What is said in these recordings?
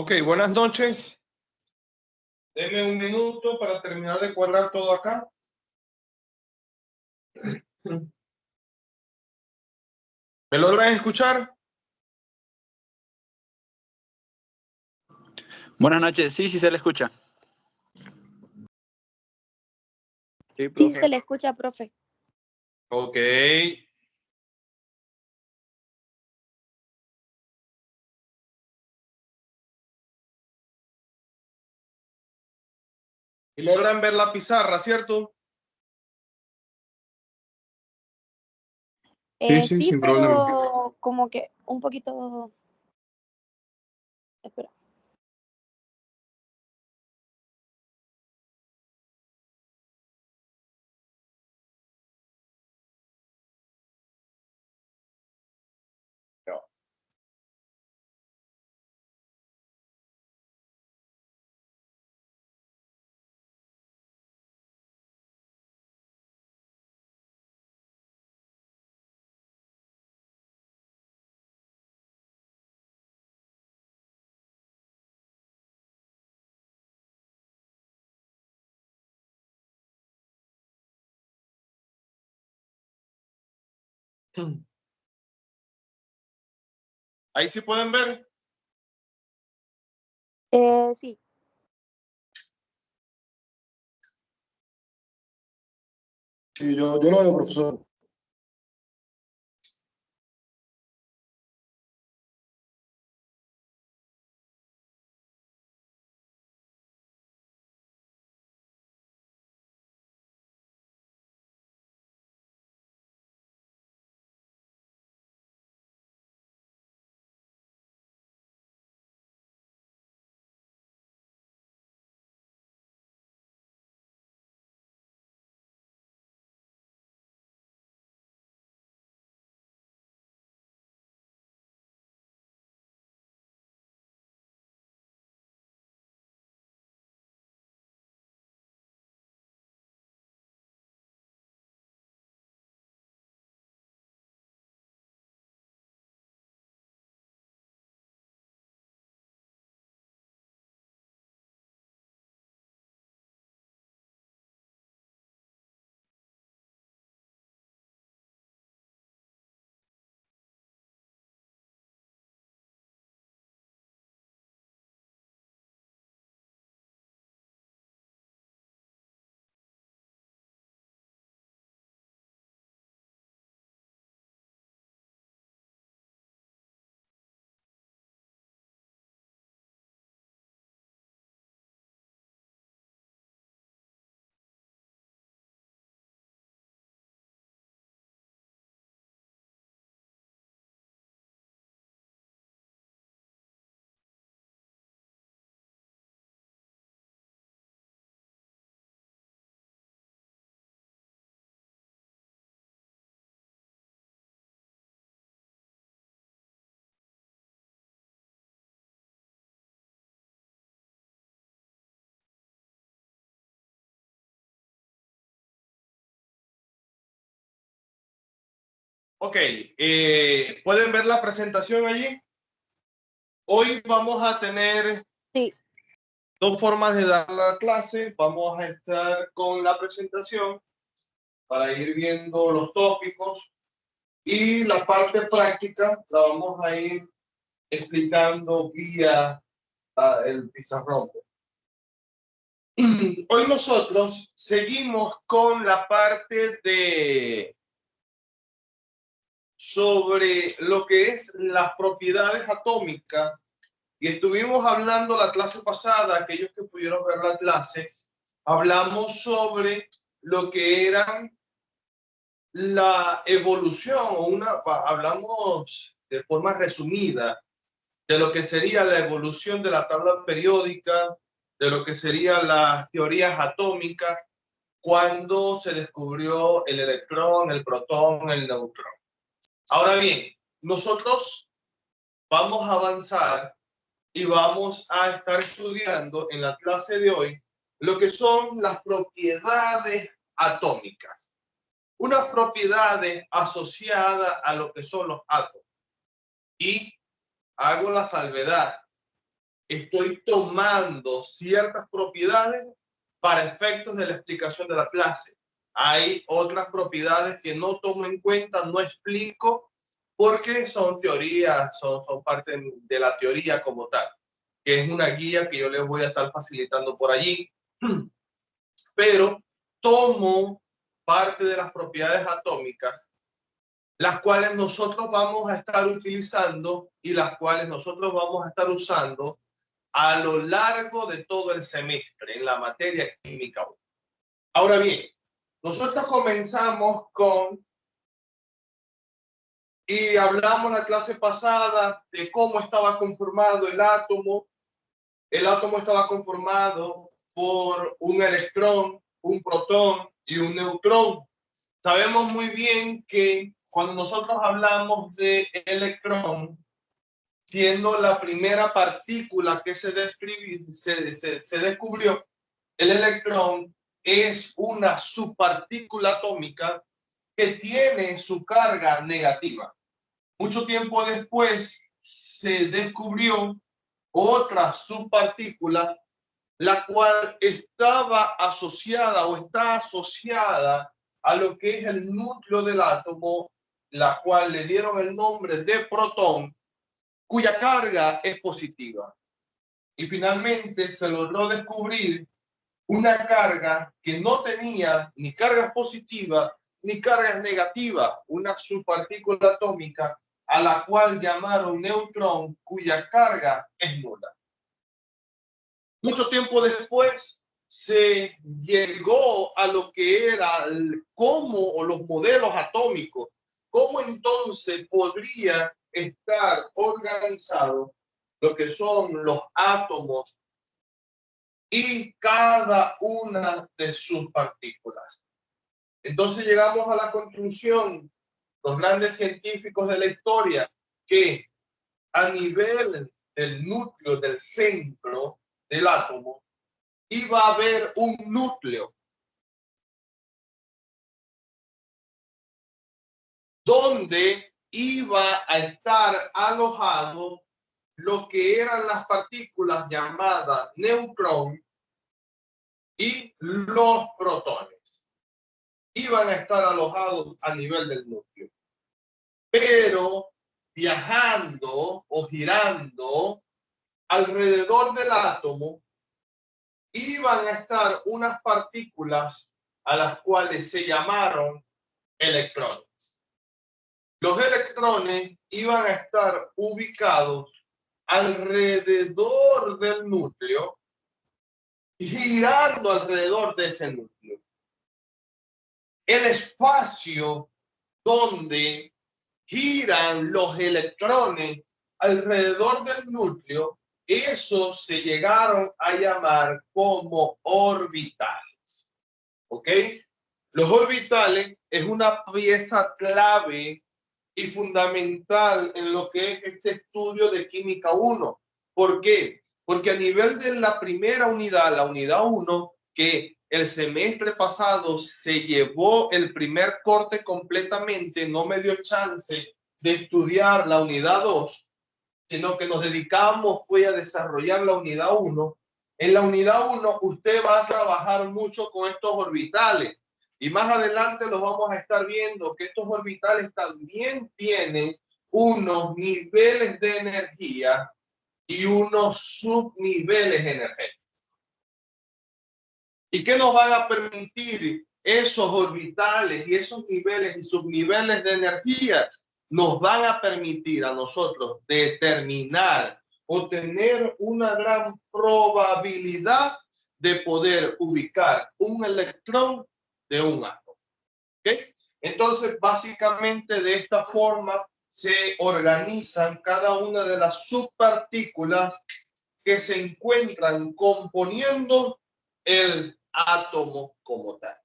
Ok, buenas noches. Deme un minuto para terminar de cuadrar todo acá. ¿Me logran escuchar? Buenas noches, sí, se le escucha. Sí, se le escucha, profe. Ok. Y logran ver la pizarra, ¿cierto? Sí, sin pero problema. Como que un poquito... Espera. No. Ahí sí pueden ver. Sí. Sí, yo lo veo, profesor. Ok, ¿pueden ver la presentación allí? Hoy vamos a tener dos formas de dar la clase. Vamos a estar con la presentación para ir viendo los tópicos y la parte práctica la vamos a ir explicando vía el pizarrón. Hoy nosotros seguimos con la parte de sobre lo que es las propiedades atómicas y estuvimos hablando la clase pasada, aquellos que pudieron ver la clase, hablamos sobre lo que eran la evolución, hablamos de forma resumida de lo que sería la evolución de la tabla periódica, de lo que serían las teorías atómicas, cuando se descubrió el electrón, el protón, el neutrón. Ahora bien, nosotros vamos a avanzar y vamos a estar estudiando en la clase de hoy lo que son las propiedades atómicas. Unas propiedades asociadas a lo que son los átomos. Y hago la salvedad estoy tomando ciertas propiedades para efectos de la explicación de la clase. Hay otras propiedades que no tomo en cuenta, no explico, porque son teorías, son parte de la teoría como tal, que es una guía que yo les voy a estar facilitando por allí. Pero tomo parte de las propiedades atómicas, las cuales nosotros vamos a estar utilizando y las cuales nosotros vamos a estar usando a lo largo de todo el semestre en la materia química 1. Ahora bien, nosotros comenzamos y hablamos la clase pasada de cómo estaba conformado el átomo. El átomo estaba conformado por un electrón, un protón y un neutrón. Sabemos muy bien que cuando nosotros hablamos de electrón, siendo la primera partícula que se descubrió, el electrón es una subpartícula atómica que tiene su carga negativa. Mucho tiempo después se descubrió otra subpartícula, la cual estaba asociada o está asociada a lo que es el núcleo del átomo, la cual le dieron el nombre de protón, cuya carga es positiva. Y finalmente se logró descubrir una carga que no tenía ni cargas positivas ni cargas negativas, una subpartícula atómica a la cual llamaron neutrón, cuya carga es nula. Mucho tiempo después se llegó a lo que era cómo los modelos atómicos, cómo entonces podría estar organizado lo que son los átomos y cada una de sus partículas. Entonces llegamos a la conclusión, los grandes científicos de la historia, que a nivel del núcleo, del centro del átomo, iba a haber un núcleo donde iba a estar alojado lo que eran las partículas llamadas neutrón y los protones. Iban a estar alojados a nivel del núcleo. Pero viajando o girando alrededor del átomo, iban a estar unas partículas a las cuales se llamaron electrones. Los electrones iban a estar ubicados alrededor del núcleo, girando alrededor de ese núcleo. El espacio donde giran los electrones alrededor del núcleo, esos se llegaron a llamar como orbitales. ¿Ok? Los orbitales es una pieza clave y fundamental en lo que es este estudio de Química 1. ¿Por qué? Porque a nivel de la primera unidad, la unidad 1, que el semestre pasado se llevó el primer corte completamente, no me dio chance de estudiar la unidad 2, sino que nos dedicamos fue a desarrollar la unidad 1. En la unidad 1 usted va a trabajar mucho con estos orbitales. Y más adelante los vamos a estar viendo que estos orbitales también tienen unos niveles de energía y unos subniveles energéticos. ¿Y qué nos van a permitir esos orbitales y esos niveles y subniveles de energía? Nos van a permitir a nosotros determinar o tener una gran probabilidad de poder ubicar un electrón de un átomo. ¿Okay? Entonces, básicamente de esta forma se organizan cada una de las subpartículas que se encuentran componiendo el átomo como tal.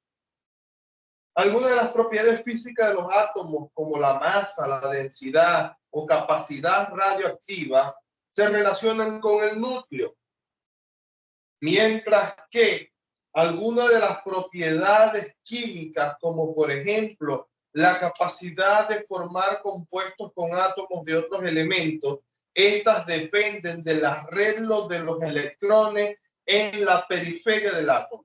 Algunas de las propiedades físicas de los átomos, como la masa, la densidad o capacidad radioactiva, se relacionan con el núcleo, mientras que algunas de las propiedades químicas, como por ejemplo la capacidad de formar compuestos con átomos de otros elementos, Estas dependen del arreglo de los electrones en la periferia del átomo.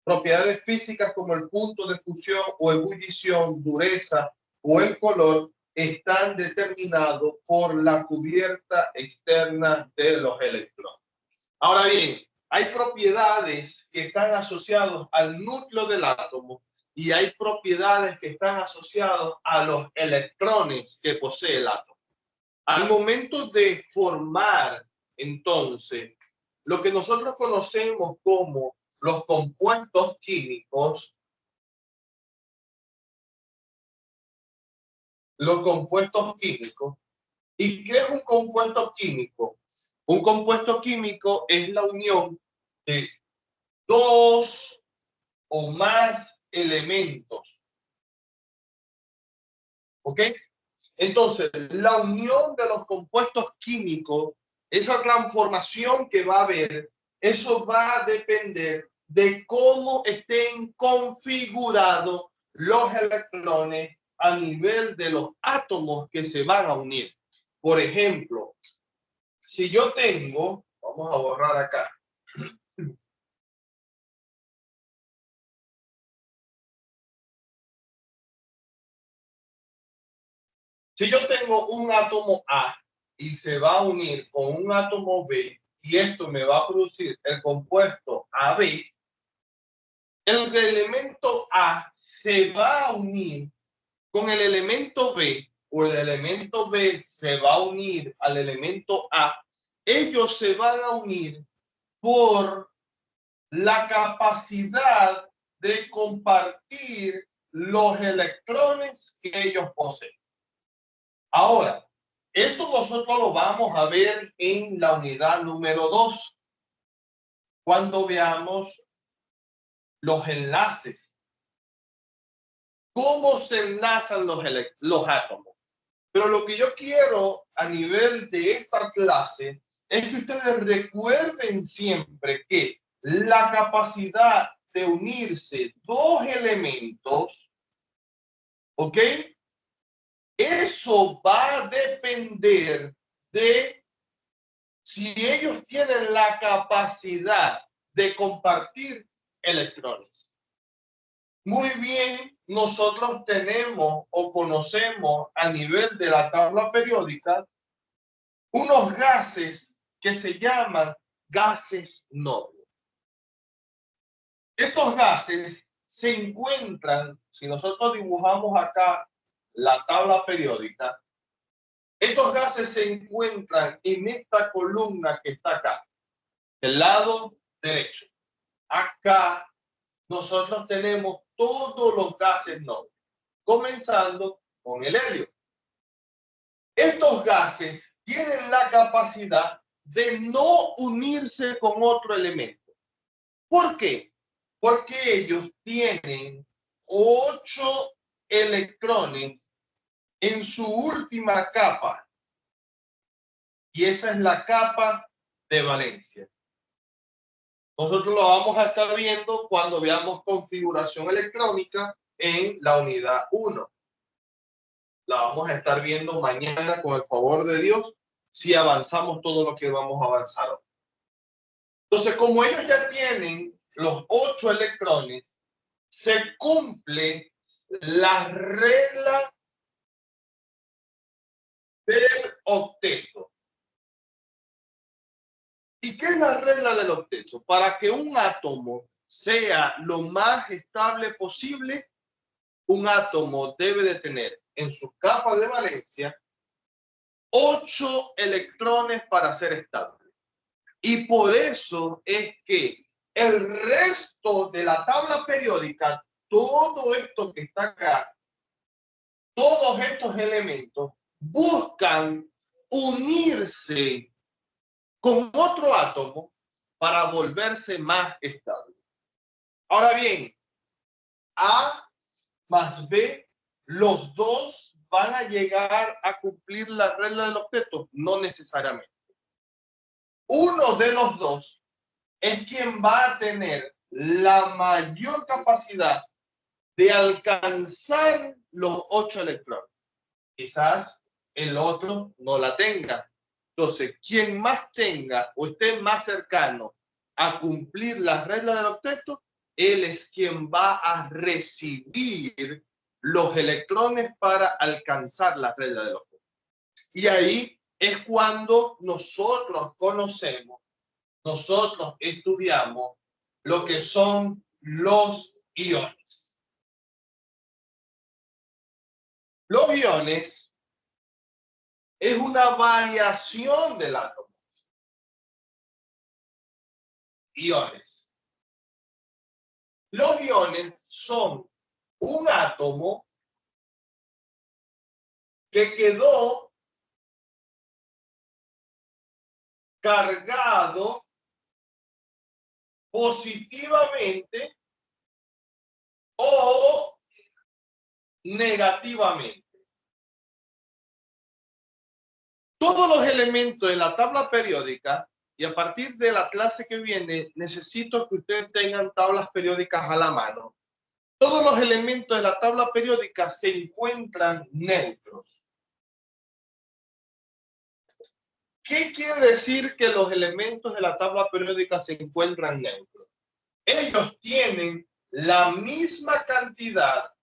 Propiedades físicas como el punto de fusión o ebullición, dureza o el color están determinados por la cubierta externa de los electrones. Ahora bien, hay propiedades que están asociadas al núcleo del átomo y hay propiedades que están asociadas a los electrones que posee el átomo. Al momento de formar, entonces, lo que nosotros conocemos como los compuestos químicos, ¿y qué es un compuesto químico? Un compuesto químico es la unión de dos o más elementos. ¿Ok? Entonces, la unión de los compuestos químicos, esa transformación que va a haber, eso va a depender de cómo estén configurados los electrones a nivel de los átomos que se van a unir. Por ejemplo, si yo tengo, vamos a borrar acá. Si yo tengo un átomo A y se va a unir con un átomo B y esto me va a producir el compuesto AB, el elemento A se va a unir con el elemento B o el elemento B se va a unir al elemento A. Ellos se van a unir por la capacidad de compartir los electrones que ellos poseen. Ahora, esto nosotros lo vamos a ver en la unidad número 2, cuando veamos los enlaces. ¿Cómo se enlazan los átomos? Pero lo que yo quiero a nivel de esta clase es que ustedes recuerden siempre que la capacidad de unirse dos elementos, ¿ok? Eso va a depender de si ellos tienen la capacidad de compartir electrones. Muy bien, nosotros tenemos o conocemos a nivel de la tabla periódica unos gases que se llaman gases nobles. Estos gases se encuentran, si nosotros dibujamos acá la tabla periódica, estos gases se encuentran en esta columna que está acá, del lado derecho. Acá nosotros tenemos todos los gases nobles, comenzando con el helio. Estos gases tienen la capacidad de no unirse con otro elemento. ¿Por qué? Porque ellos tienen 8 electrones en su última capa. Y esa es la capa de valencia. Nosotros lo vamos a estar viendo cuando veamos configuración electrónica en la unidad 1. La vamos a estar viendo mañana con el favor de Dios si avanzamos todo lo que vamos a avanzar hoy. Entonces, como ellos ya tienen los 8 electrones, se cumple la regla del octeto. ¿Y qué es la regla del octeto? Para que un átomo sea lo más estable posible, un átomo debe de tener en su capa de valencia 8 electrones para ser estable. Y por eso es que el resto de la tabla periódica, todo esto que está acá, todos estos elementos buscan unirse con otro átomo para volverse más estable. Ahora bien, A más B, los dos van a llegar a cumplir la regla del octeto, no necesariamente. Uno de los dos es quien va a tener la mayor capacidad de alcanzar los 8 electrones. Quizás el otro no la tenga. Entonces, quien más tenga o esté más cercano a cumplir las reglas del octeto, él es quien va a recibir los electrones para alcanzar las reglas del octeto. Y ahí es cuando nosotros conocemos, nosotros estudiamos lo que son los iones. Los iones es una variación del átomo. Iones. Los iones son un átomo que quedó cargado positivamente o negativamente. Todos los elementos de la tabla periódica, y a partir de la clase que viene, necesito que ustedes tengan tablas periódicas a la mano. Todos los elementos de la tabla periódica se encuentran neutros. ¿Qué quiere decir que los elementos de la tabla periódica se encuentran neutros? Ellos tienen la misma cantidad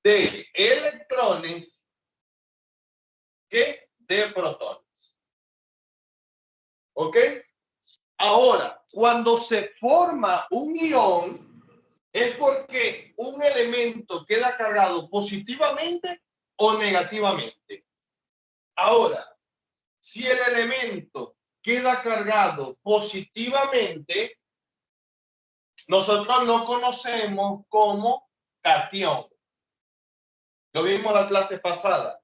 de electrones que de protones. ¿Ok? Ahora, cuando se forma un ion, es porque un elemento queda cargado positivamente o negativamente. Ahora, si el elemento queda cargado positivamente, nosotros lo conocemos como catión. Lo vimos en la clase pasada.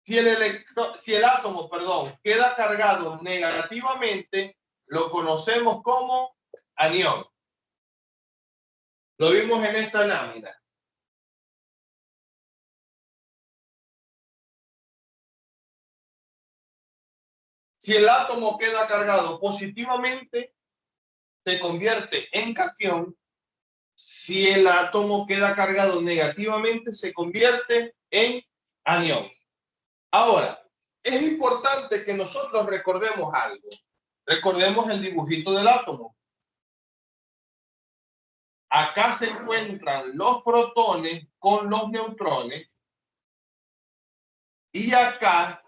Si el átomo, queda cargado negativamente, lo conocemos como anión. Lo vimos en esta lámina. Si el átomo queda cargado positivamente, se convierte en catión. Si el átomo queda cargado negativamente, se convierte en anión. Ahora, es importante que nosotros recordemos algo. Recordemos el dibujito del átomo. Acá se encuentran los protones con los neutrones y acá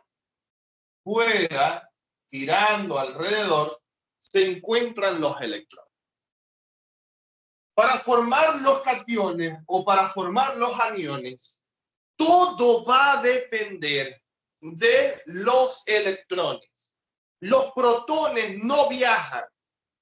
fuera, girando alrededor, se encuentran los electrones. Para formar los cationes o para formar los aniones, todo va a depender de los electrones. Los protones no viajan,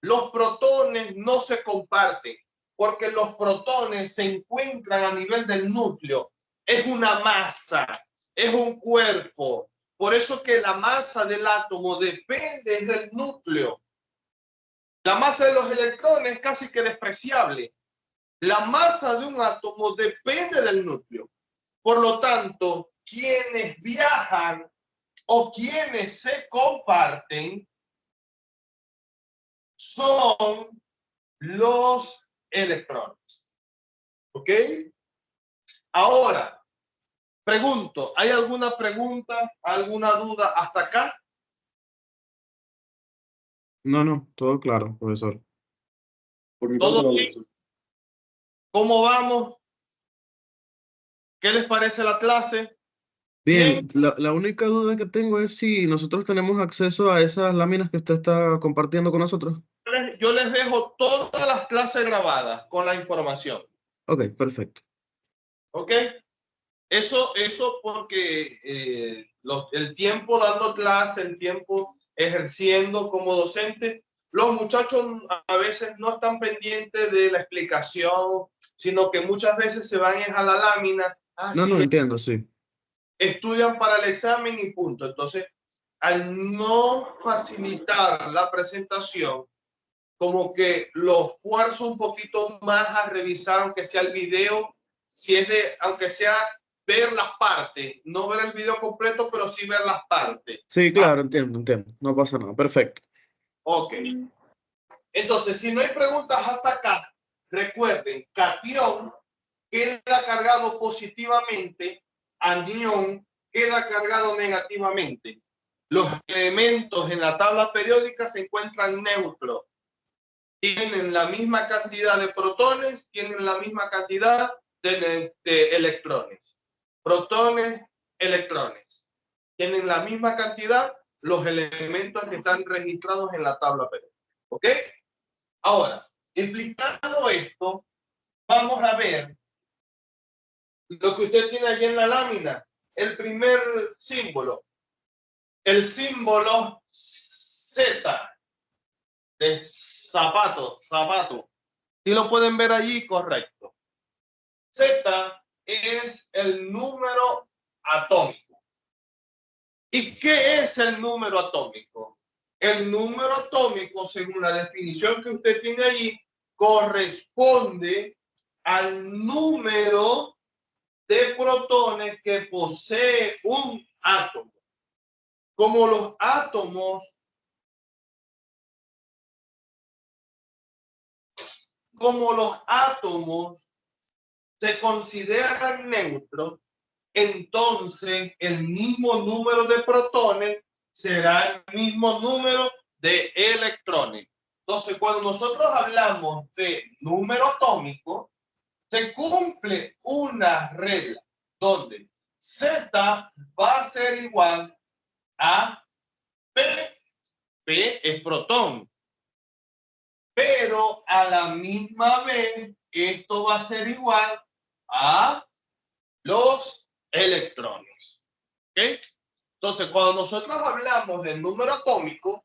los protones no se comparten, porque los protones se encuentran a nivel del núcleo. Es una masa, es un cuerpo. Por eso que la masa del átomo depende del núcleo. La masa de los electrones es casi que despreciable. La masa de un átomo depende del núcleo. Por lo tanto, quienes viajan o quienes se comparten son los electrones. ¿Ok? Ahora, pregunto, ¿hay alguna pregunta, alguna duda hasta acá? No, todo claro, profesor. Por mi ¿Todo parte, no, bien? profesor. ¿Cómo vamos? ¿Qué les parece la clase? Bien, la única duda que tengo es si nosotros tenemos acceso a esas láminas que usted está compartiendo con nosotros. Yo les dejo todas las clases grabadas con la información. Ok, perfecto. ¿Ok? Eso porque el tiempo dando clase, el tiempo ejerciendo como docente, los muchachos a veces no están pendientes de la explicación, sino que muchas veces se van a la lámina, No, entiendo, sí. estudian para el examen y punto. Entonces, al no facilitar la presentación, como que lo esfuerzo un poquito más a revisar, aunque sea el video, si es de, aunque sea ver las partes, no ver el video completo, pero sí ver las partes. Sí, claro, entiendo. No pasa nada. Perfecto. Ok. Entonces, si no hay preguntas hasta acá, recuerden, catión queda cargado positivamente, anión queda cargado negativamente. Los elementos en la tabla periódica se encuentran neutros. Tienen la misma cantidad de protones, tienen la misma cantidad de electrones. Protones, electrones. Tienen la misma cantidad los elementos que están registrados en la tabla periódica. ¿Ok? Ahora, explicando esto, vamos a ver lo que usted tiene allí en la lámina. El primer símbolo. El símbolo Z de zapato. ¿Sí lo pueden ver allí? Correcto. Z es el número atómico. ¿Y qué es el número atómico? El número atómico, según la definición que usted tiene allí, corresponde al número de protones que posee un átomo. Como los átomos se consideran neutros, entonces el mismo número de protones será el mismo número de electrones. Entonces, cuando nosotros hablamos de número atómico, se cumple una regla donde Z va a ser igual a P. P es protón. Pero a la misma vez, esto va a ser igual a los electrones. ¿Ok? Entonces, cuando nosotros hablamos del número atómico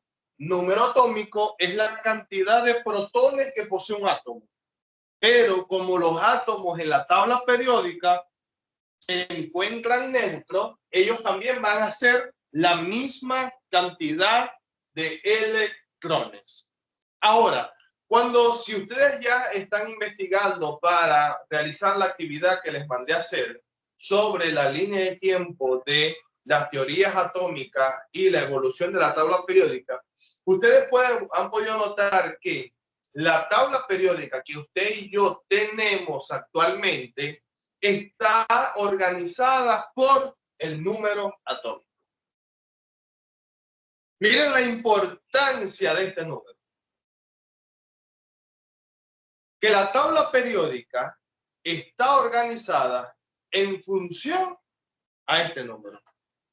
es la cantidad de protones que posee un átomo. Pero como los átomos en la tabla periódica se encuentran neutros, ellos también van a ser la misma cantidad de electrones. Ahora, si ustedes ya están investigando para realizar la actividad que les mandé a hacer sobre la línea de tiempo de las teorías atómicas y la evolución de la tabla periódica, ustedes han podido notar que la tabla periódica que usted y yo tenemos actualmente está organizada por el número atómico. Miren la importancia de este número. Que la tabla periódica está organizada en función a este número.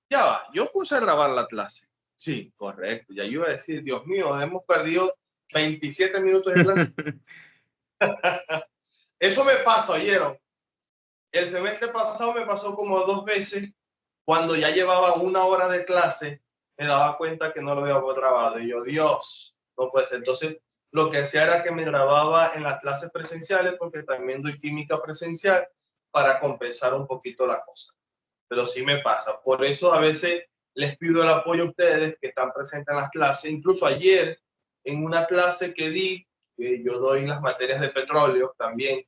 Ya va, yo puse a grabar la clase. Sí, correcto. Ya yo iba a decir, Dios mío, hemos perdido 27 minutos de clase. Eso me pasa, ¿oyeron? El semestre pasado me pasó como 2 veces. Cuando ya llevaba 1 hora de clase, me daba cuenta que no lo había grabado. Y yo, Dios, no puede ser. Entonces, lo que hacía era que me grababa en las clases presenciales, porque también doy química presencial, para compensar un poquito la cosa. Pero sí me pasa. Por eso a veces les pido el apoyo a ustedes que están presentes en las clases. Incluso ayer, en una clase que di, que yo doy las materias de petróleo también,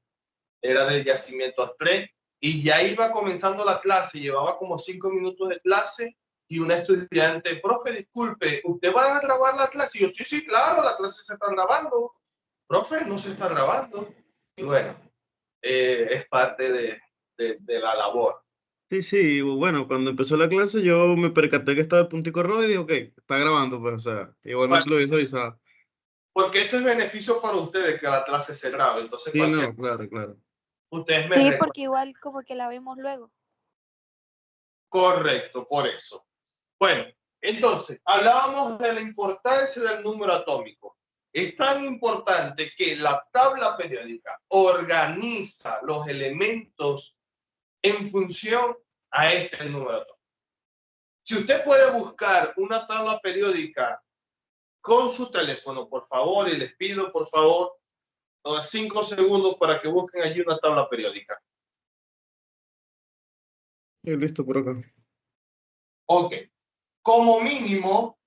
era de yacimientos 3, y ya iba comenzando la clase, llevaba como 5 minutos de clase, y una estudiante, profe, disculpe, ¿usted va a grabar la clase? Y yo, sí, claro, la clase se está grabando. Profe, no se está grabando. Y bueno, es parte de la labor. Sí, bueno, cuando empezó la clase yo me percaté que estaba el puntico rojo y dije, ok, está grabando, pues, o sea, igualmente Bueno, lo visualizaba. porque esto es beneficio para ustedes que la clase se grabe, entonces Sí, no, claro. ustedes me Sí, recuerdan. porque igual como que la vemos luego. Correcto, por eso. Bueno, entonces, hablábamos de la importancia del número atómico. Es tan importante que la tabla periódica organiza los elementos en función a este número atómico. Si usted puede buscar una tabla periódica con su teléfono, por favor, y les pido, por favor, 5 segundos para que busquen allí una tabla periódica. Sí, listo por acá. Ok. Como mínimo,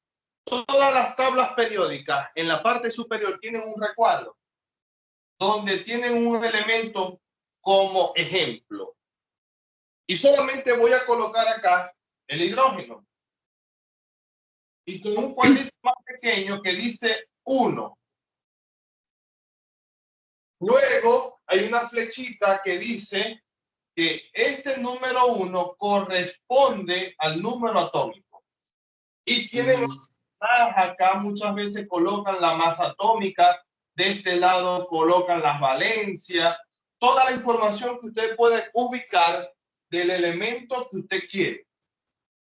todas las tablas periódicas en la parte superior tienen un recuadro donde tienen un elemento como ejemplo. Y solamente voy a colocar acá el hidrógeno. Y con un cuadrito más pequeño que dice 1. Luego hay una flechita que dice que este número 1 corresponde al número atómico. Y tienen más acá, muchas veces colocan la masa atómica, de este lado colocan las valencias, toda la información que usted puede ubicar del elemento que usted quiere.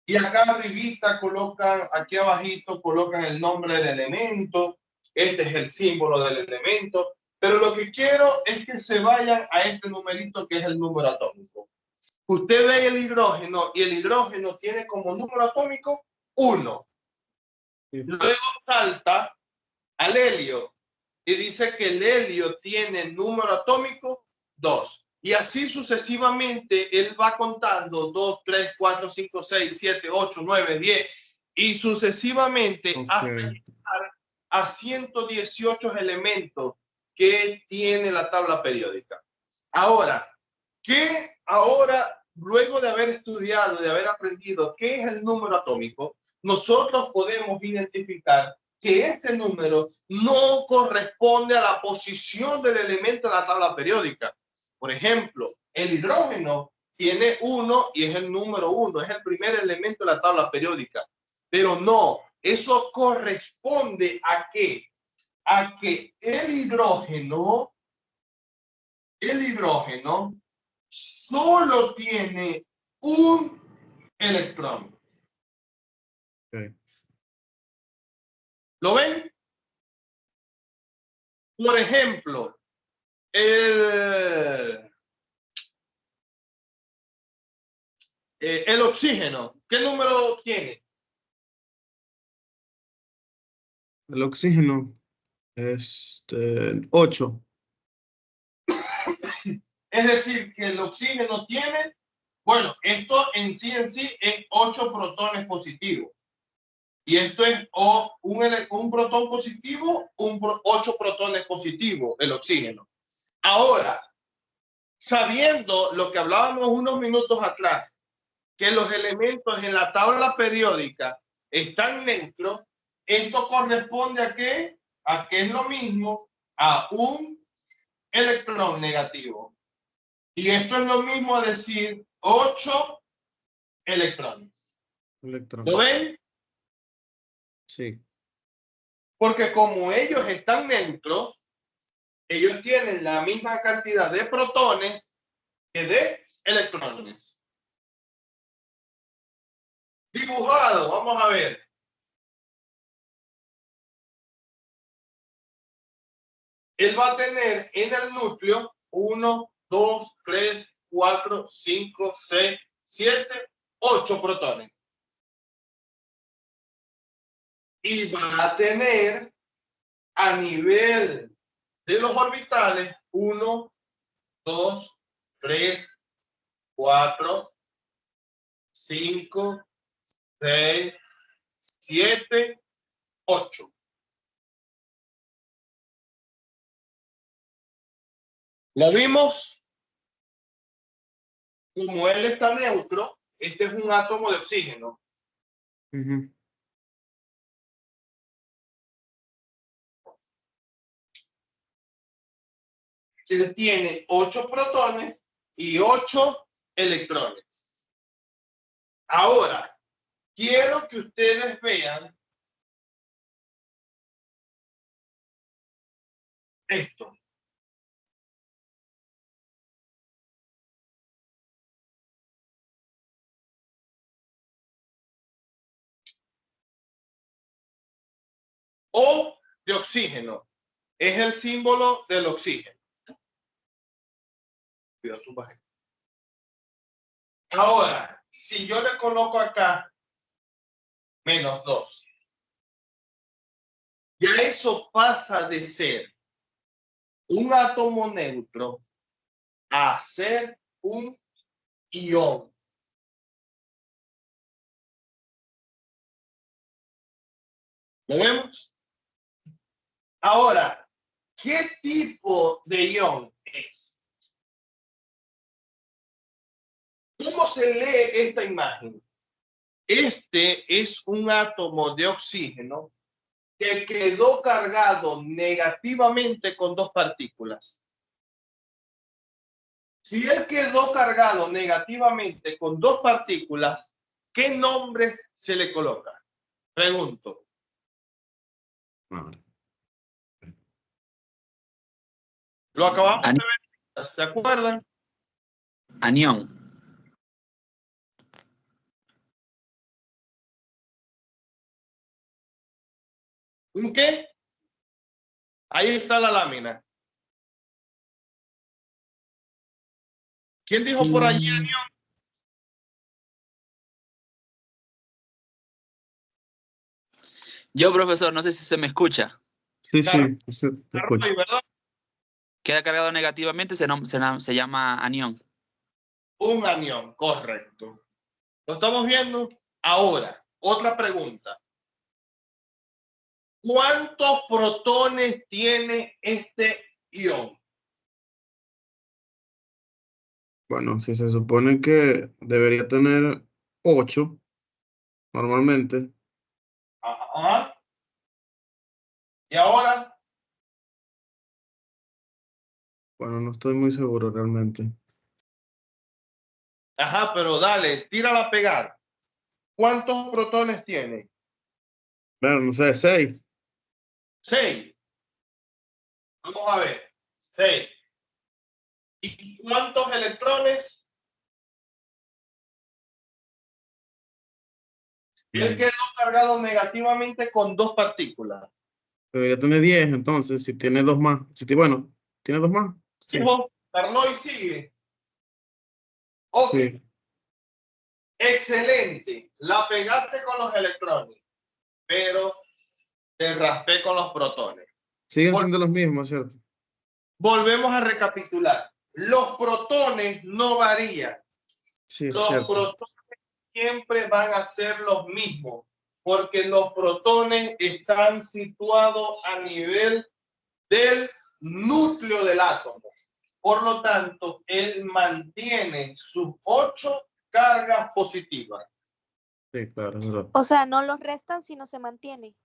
Y acá arribita colocan, aquí abajito colocan el nombre del elemento, este es el símbolo del elemento, pero lo que quiero es que se vayan a este numerito que es el número atómico. Usted ve el hidrógeno y el hidrógeno tiene como número atómico 1. Luego salta al helio y dice que el helio tiene número atómico 2. Y así sucesivamente él va contando 2, 3, 4, 5, 6, 7, 8, 9, 10 y sucesivamente hasta llegar a 118 elementos que tiene la tabla periódica. Ahora, luego de haber estudiado, de haber aprendido qué es el número atómico, nosotros podemos identificar que este número no corresponde a la posición del elemento en la tabla periódica. Por ejemplo, el hidrógeno tiene 1 y es el número 1, es el primer elemento de la tabla periódica. Pero no, eso corresponde a ¿qué? A que el hidrógeno solo tiene un electrón. Okay. ¿Lo ven? Por ejemplo, el oxígeno, ¿qué número tiene? El oxígeno, 8. Es decir, que el oxígeno tiene, bueno, esto en sí es 8 protones positivos. Y esto es un protón positivo, 8 protones positivos, el oxígeno. Ahora, sabiendo lo que hablábamos unos minutos atrás, que los elementos en la tabla periódica están neutros, esto corresponde a qué? A que es lo mismo a un electrón negativo. Y esto es lo mismo a decir 8 electrones. ¿Lo ven? Sí. Porque como ellos están neutros, ellos tienen la misma cantidad de protones que de electrones. Dibujado, vamos a ver. Él va a tener en el núcleo 1, 2, 3, 4, 5, 6, 7, 8 protones. Y va a tener a nivel de los orbitales 1, 2, 3, 4, 5, 6, 7, 8. ¿Lo vimos? Como él está neutro, este es un átomo de oxígeno. Él tiene 8 protones y 8 electrones. Ahora, quiero que ustedes vean esto. O de oxígeno. Es el símbolo del oxígeno. Ahora, si yo le coloco acá -2, ya eso pasa de ser un átomo neutro a ser un ion. ¿Lo vemos? Ahora, ¿qué tipo de ion es? ¿Cómo se lee esta imagen? Este es un átomo de oxígeno que quedó cargado negativamente con 2 partículas. Si él quedó cargado negativamente con dos partículas, ¿qué nombre se le coloca? Pregunto. Madre. Lo acabamos de ver, ¿se acuerdan? Anión. ¿Un qué? Ahí está la lámina. ¿Quién dijo por allí anión? Yo, profesor, no sé si se me escucha. Sí, Claro. sí, te escucho. ¿Verdad? Queda cargado negativamente, se llama anión. Un anión, correcto. ¿Lo estamos viendo? Ahora, otra pregunta. ¿Cuántos protones tiene este ion? Bueno, si se supone que debería tener 8 normalmente. Ajá. ¿Y ahora? Bueno, no estoy muy seguro realmente. Ajá, pero dale, tírala a pegar. ¿Cuántos protones tiene? Pero no sé, 6. 6. Vamos a ver. 6. ¿Y cuántos electrones? Él quedó cargado negativamente con dos partículas. Debería tener 10, entonces, si tiene 2 más. Bueno, ¿tiene 2 más? Sí. Hijo, Carnoy sigue. Ok, Sí. excelente. La pegaste con los electrones, pero te raspé con los protones. Siguen siendo los mismos, ¿cierto? Volvemos a recapitular. Los protones no varían. Sí, es Los cierto. protones siempre van a ser los mismos, porque los protones están situados a nivel del núcleo del átomo. Por lo tanto, él mantiene sus 8 cargas positivas. Sí, claro, es verdad. O sea, no los restan, sino se mantienen.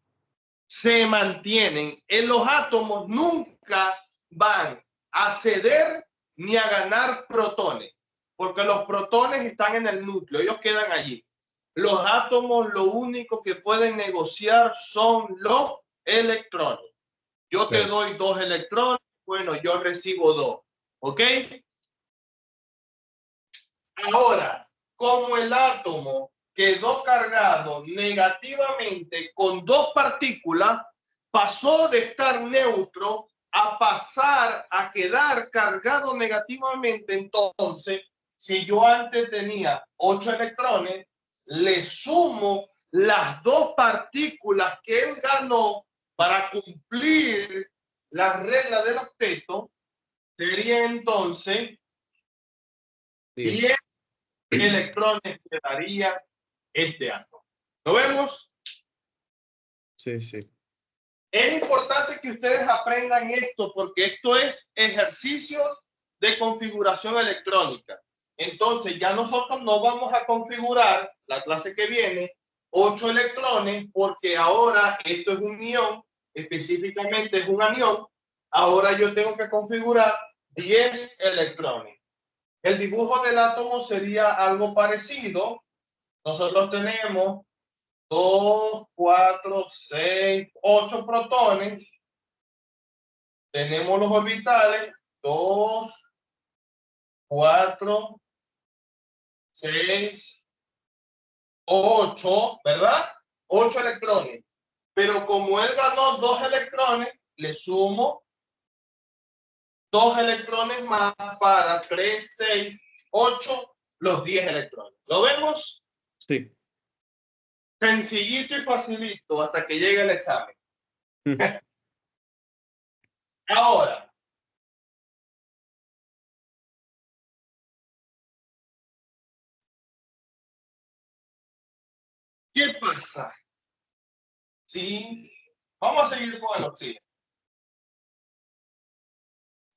Se mantienen. En los átomos nunca van a ceder ni a ganar protones, porque los protones están en el núcleo, ellos quedan allí. Los átomos lo único que pueden negociar son los electrones. Yo te Sí. doy 2 electrones, bueno, yo recibo 2. ¿Ok? Ahora, como el átomo quedó cargado negativamente con dos partículas, pasó de estar neutro a pasar a quedar cargado negativamente. Entonces, si yo antes tenía 8 electrones, le sumo las dos partículas que él ganó para cumplir la regla del octeto, sería entonces 10 electrones que daría este átomo. ¿Lo vemos? Sí, sí. Es importante que ustedes aprendan esto porque esto es ejercicios de configuración electrónica. Entonces ya nosotros no vamos a configurar la clase que viene 8 electrones porque ahora esto es un ion, específicamente es un anión. Ahora yo tengo que configurar 10 electrones. El dibujo del átomo sería algo parecido. Nosotros tenemos 2, 4, 6, 8 protones. Tenemos los orbitales 2, 4, 6, 8, ¿verdad? 8 electrones. Pero como él ganó 2 electrones, le sumo 2 electrones más para 3, 6, 8, los 10 electrones. ¿Lo vemos? Sí. Sencillito y facilito hasta que llegue el examen. Ahora, ¿qué pasa? Sí, vamos a seguir con el oxígeno.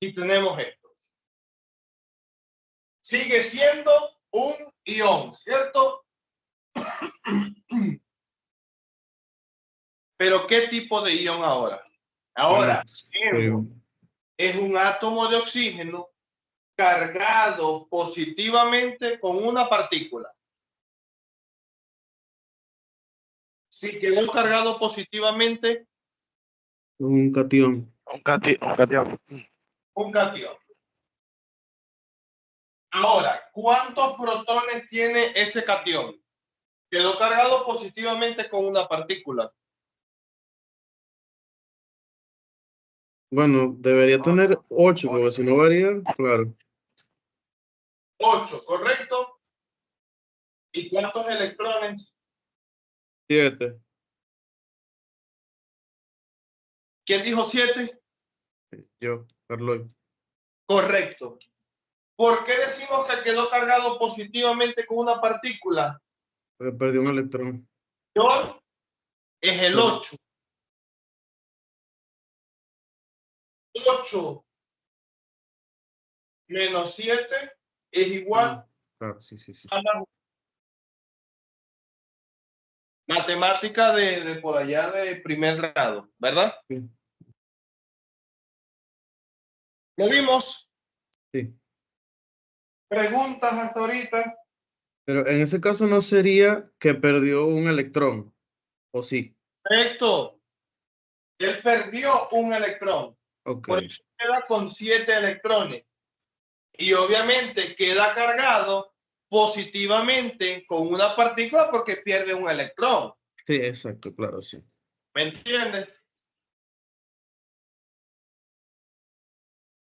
Y tenemos esto. Sigue siendo un ion, ¿cierto? Pero ¿qué tipo de ion ahora? Ahora, Bueno, es un átomo de oxígeno cargado positivamente con una partícula. Si quedó cargado positivamente, Un catión. Un catión. un catión. Ahora, ¿cuántos protones tiene ese catión? Quedó cargado positivamente con una partícula. Bueno, debería tener 8, porque si no varía, claro. 8, ¿correcto? ¿Y cuántos electrones? 7. ¿Quién dijo 7? Yo, Carlos. Correcto. ¿Por qué decimos que quedó cargado positivamente con una partícula? Perdió un electrón. John es el 8. 8 menos 7 es igual Claro, sí. a la matemática de por allá de primer grado, ¿verdad? Sí. ¿Lo vimos? Sí. ¿Preguntas hasta ahorita? Pero en ese caso no sería que perdió un electrón, ¿o sí? Esto, él perdió un electrón, Ok. por eso queda con 7 electrones. Y obviamente queda cargado positivamente con una partícula porque pierde un electrón. Sí, exacto, claro, sí. ¿Me entiendes?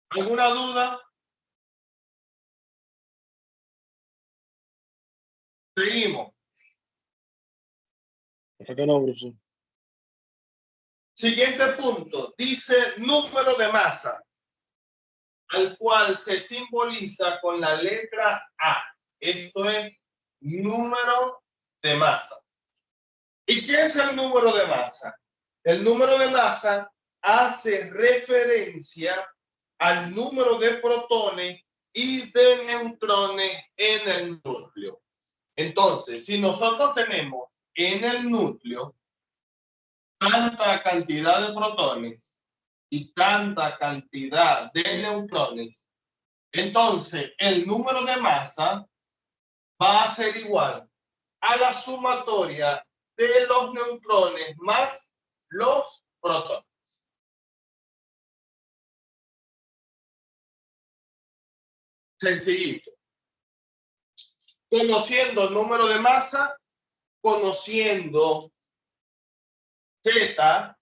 ¿Alguna duda? Seguimos. Acá no, profesor. Siguiente punto. Dice número de masa, al cual se simboliza con la letra A. Esto es número de masa. ¿Y qué es el número de masa? El número de masa hace referencia al número de protones y de neutrones en el núcleo. Entonces, si nosotros tenemos en el núcleo tanta cantidad de protones y tanta cantidad de neutrones, entonces el número de masa va a ser igual a la sumatoria de los neutrones más los protones. Sencillito. Conociendo el número de masa, conociendo Z,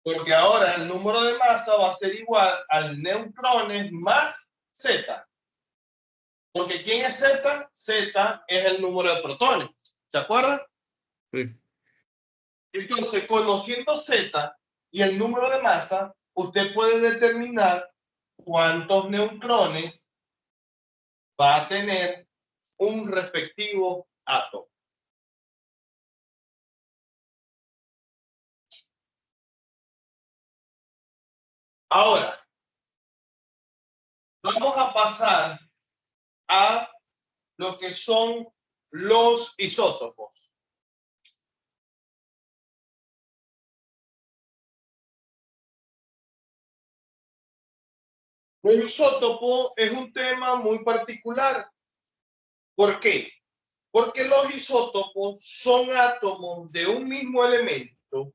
porque ahora el número de masa va a ser igual al neutrones más Z. Porque ¿quién es Z? Z es el número de protones. ¿Se acuerdan? Sí. Entonces, conociendo Z y el número de masa, usted puede determinar cuántos neutrones va a tener un respectivo átomo. Ahora, vamos a pasar a lo que son los isótopos. Los isótopos es un tema muy particular. ¿Por qué? Porque los isótopos son átomos de un mismo elemento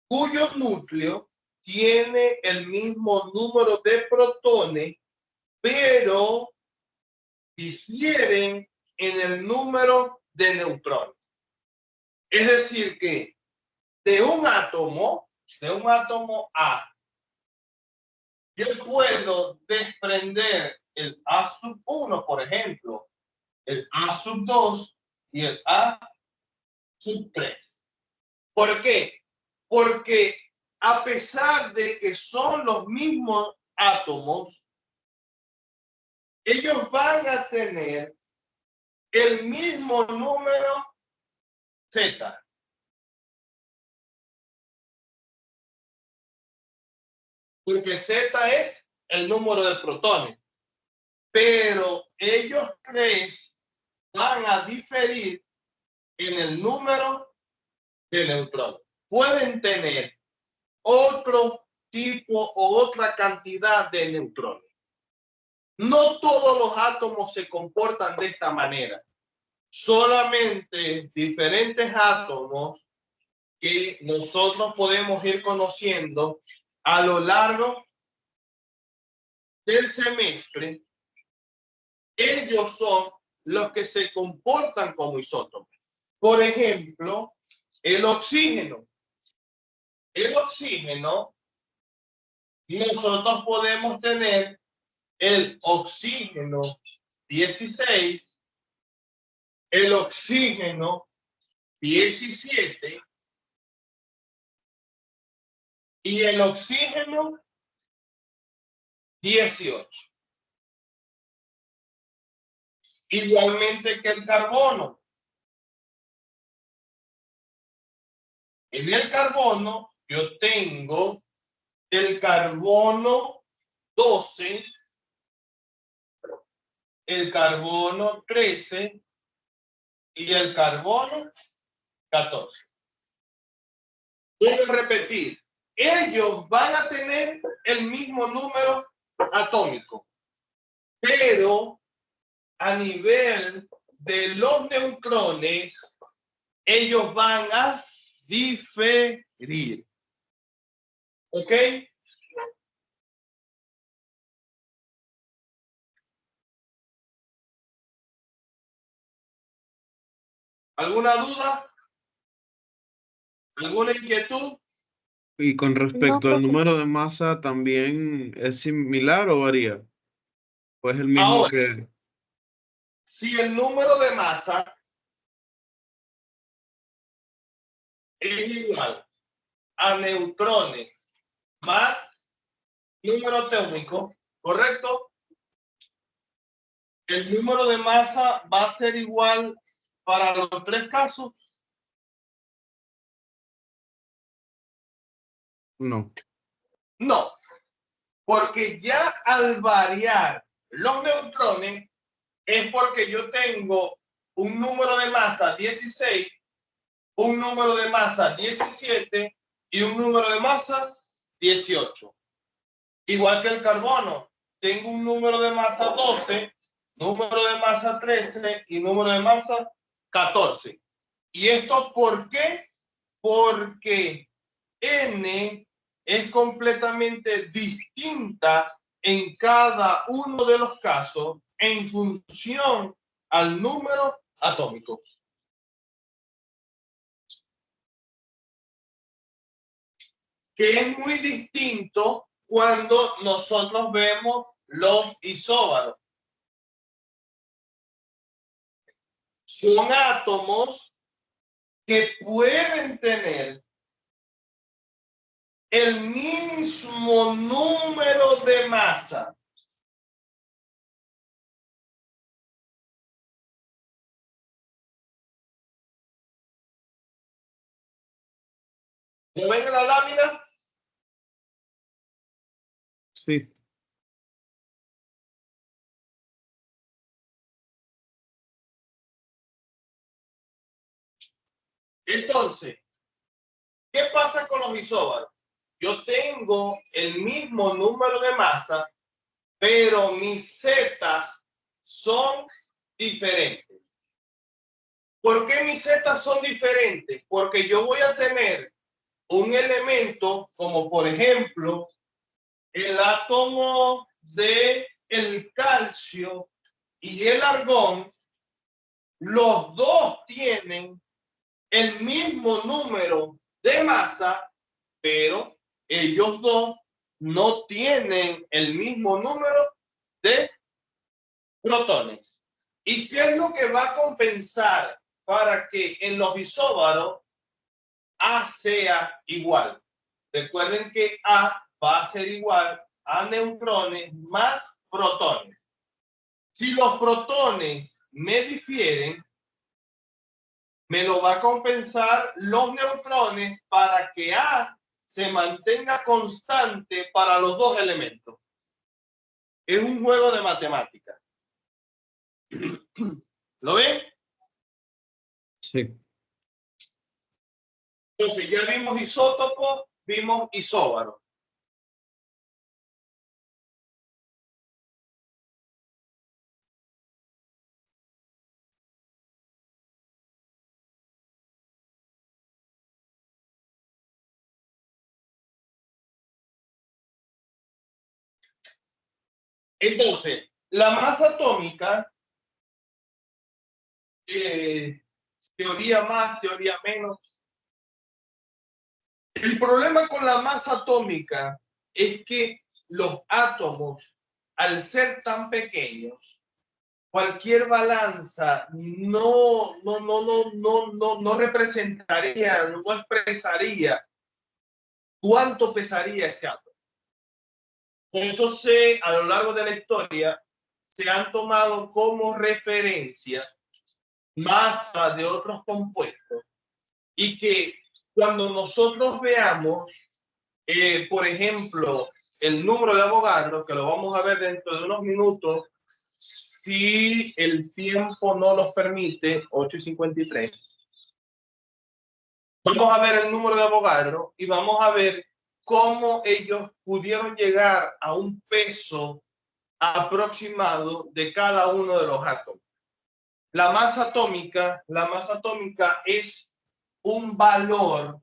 cuyo núcleo tiene el mismo número de protones, pero difieren en el número de neutrones. Es decir que de un átomo A, yo puedo desprender el A⁻⁴, por ejemplo, el A⁻², y el A⁻3. ¿Por qué? Porque a pesar de que son los mismos átomos, ellos van a tener el mismo número Z. Porque Z es el número de protones. Pero ellos tres van a diferir en el número de neutrones. Pueden tener otro tipo o otra cantidad de neutrones. No todos los átomos se comportan de esta manera. Solamente diferentes átomos que nosotros podemos ir conociendo a lo largo del semestre, ellos son los que se comportan como isótopos. Por ejemplo, el oxígeno. El oxígeno, nosotros podemos tener el oxígeno 16, el oxígeno 17 y el oxígeno 18. Igualmente que el carbono. En el carbono yo tengo el carbono 12, el carbono 13 y el carbono 14. Voy a repetir. Ellos van a tener el mismo número atómico, pero a nivel de los neutrones, ellos van a diferir. ¿Ok? ¿Alguna duda? ¿Alguna inquietud? Y con No, respecto al profe. número de masa, ¿también es similar o varía? ¿O es el mismo Ahora, que...? si el número de masa es igual a neutrones más número atómico, ¿correcto? El número de masa va a ser igual para los tres casos. No. No, porque ya al variar los neutrones es porque yo tengo un número de masa 16, un número de masa 17 y un número de masa 18. Igual que el carbono, tengo un número de masa 12, número de masa 13 y número de masa 14. ¿Y esto por qué? Porque N es completamente distinta en cada uno de los casos en función al número atómico. Que es muy distinto cuando nosotros vemos los isóbaros. Son átomos que pueden tener el mismo número de masa. ¿Lo ven en la lámina? Sí. Entonces, ¿qué pasa con los isóbaros? Yo tengo el mismo número de masa, pero mis zetas son diferentes. ¿Por qué mis zetas son diferentes? Porque yo voy a tener un elemento como por ejemplo el átomo de el calcio y el argón, los dos tienen el mismo número de masa, pero ellos dos no tienen el mismo número de protones. ¿Y qué es lo que va a compensar para que en los isóbaros A sea igual? Recuerden que A va a ser igual a neutrones más protones. Si los protones me difieren, me lo va a compensar los neutrones para que A se mantenga constante para los dos elementos. Es un juego de matemáticas. ¿Lo ven? Sí. Entonces ya vimos isótopos, vimos isóbaros. Entonces, la masa atómica, teoría más, teoría menos. El problema con la masa atómica es que los átomos, al ser tan pequeños, cualquier balanza no representaría, no expresaría cuánto pesaría ese átomo. Por eso a lo largo de la historia, se han tomado como referencia masa de otros compuestos y que cuando nosotros veamos, por ejemplo, el número de Avogadro, que lo vamos a ver dentro de unos minutos, si el tiempo no los permite, 8:53, vamos a ver el número de Avogadro y vamos a ver cómo ellos pudieron llegar a un peso aproximado de cada uno de los átomos. La masa atómica es un valor.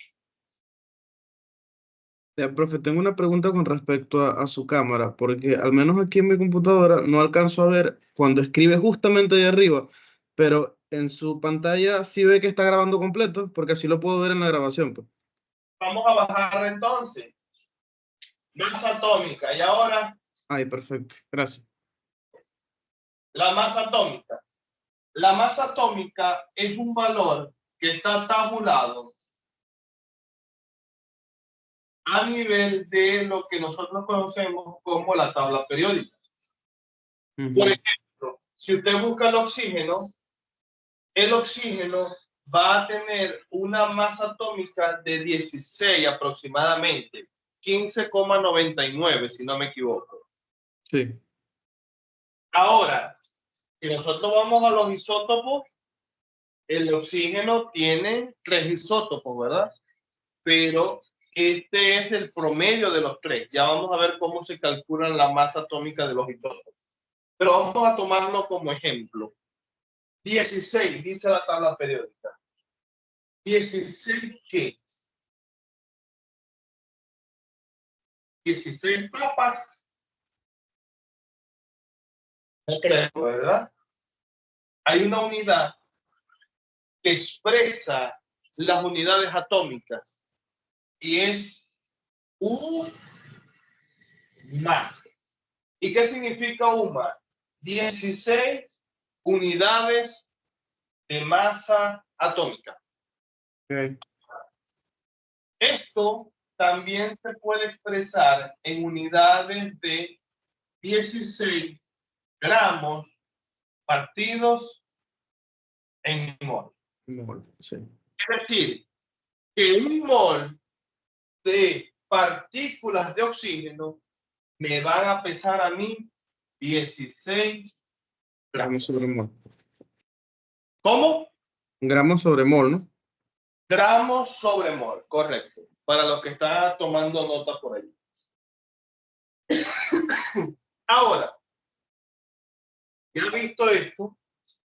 Profe, tengo una pregunta con respecto a su cámara, porque al menos aquí en mi computadora no alcanzo a ver cuando escribe justamente ahí arriba, pero en su pantalla sí ve que está grabando completo, porque así lo puedo ver en la grabación, pues. Vamos a bajar entonces. Masa atómica. Y ahora, Ay, perfecto. Gracias. la masa atómica. La masa atómica es un valor que está tabulado a nivel de lo que nosotros conocemos como la tabla periódica. Por ejemplo, si usted busca el oxígeno va a tener una masa atómica de 16 aproximadamente, 15,99 si no me equivoco. Sí. Ahora, si nosotros vamos a los isótopos, el oxígeno tiene 3 isótopos, ¿verdad? Pero este es el promedio de los 3. Ya vamos a ver cómo se calcula la masa atómica de los isótopos. Pero vamos a tomarlo como ejemplo. 16, dice la tabla periódica. 16, ¿qué? 16 papas. No creo, ¿verdad? Hay una unidad que expresa las unidades atómicas y es UMA. ¿Y qué significa UMA? 16 unidades de masa atómica. Okay. Esto también se puede expresar en unidades de 16 gramos partidos en mol. Sí. Es decir, que un mol de partículas de oxígeno me van a pesar a mí 16 Gramos sobre mol. ¿Cómo? Gramos sobre mol, ¿no? Gramos sobre mol, correcto. Para los que están tomando nota por ahí. Ahora, ya visto esto,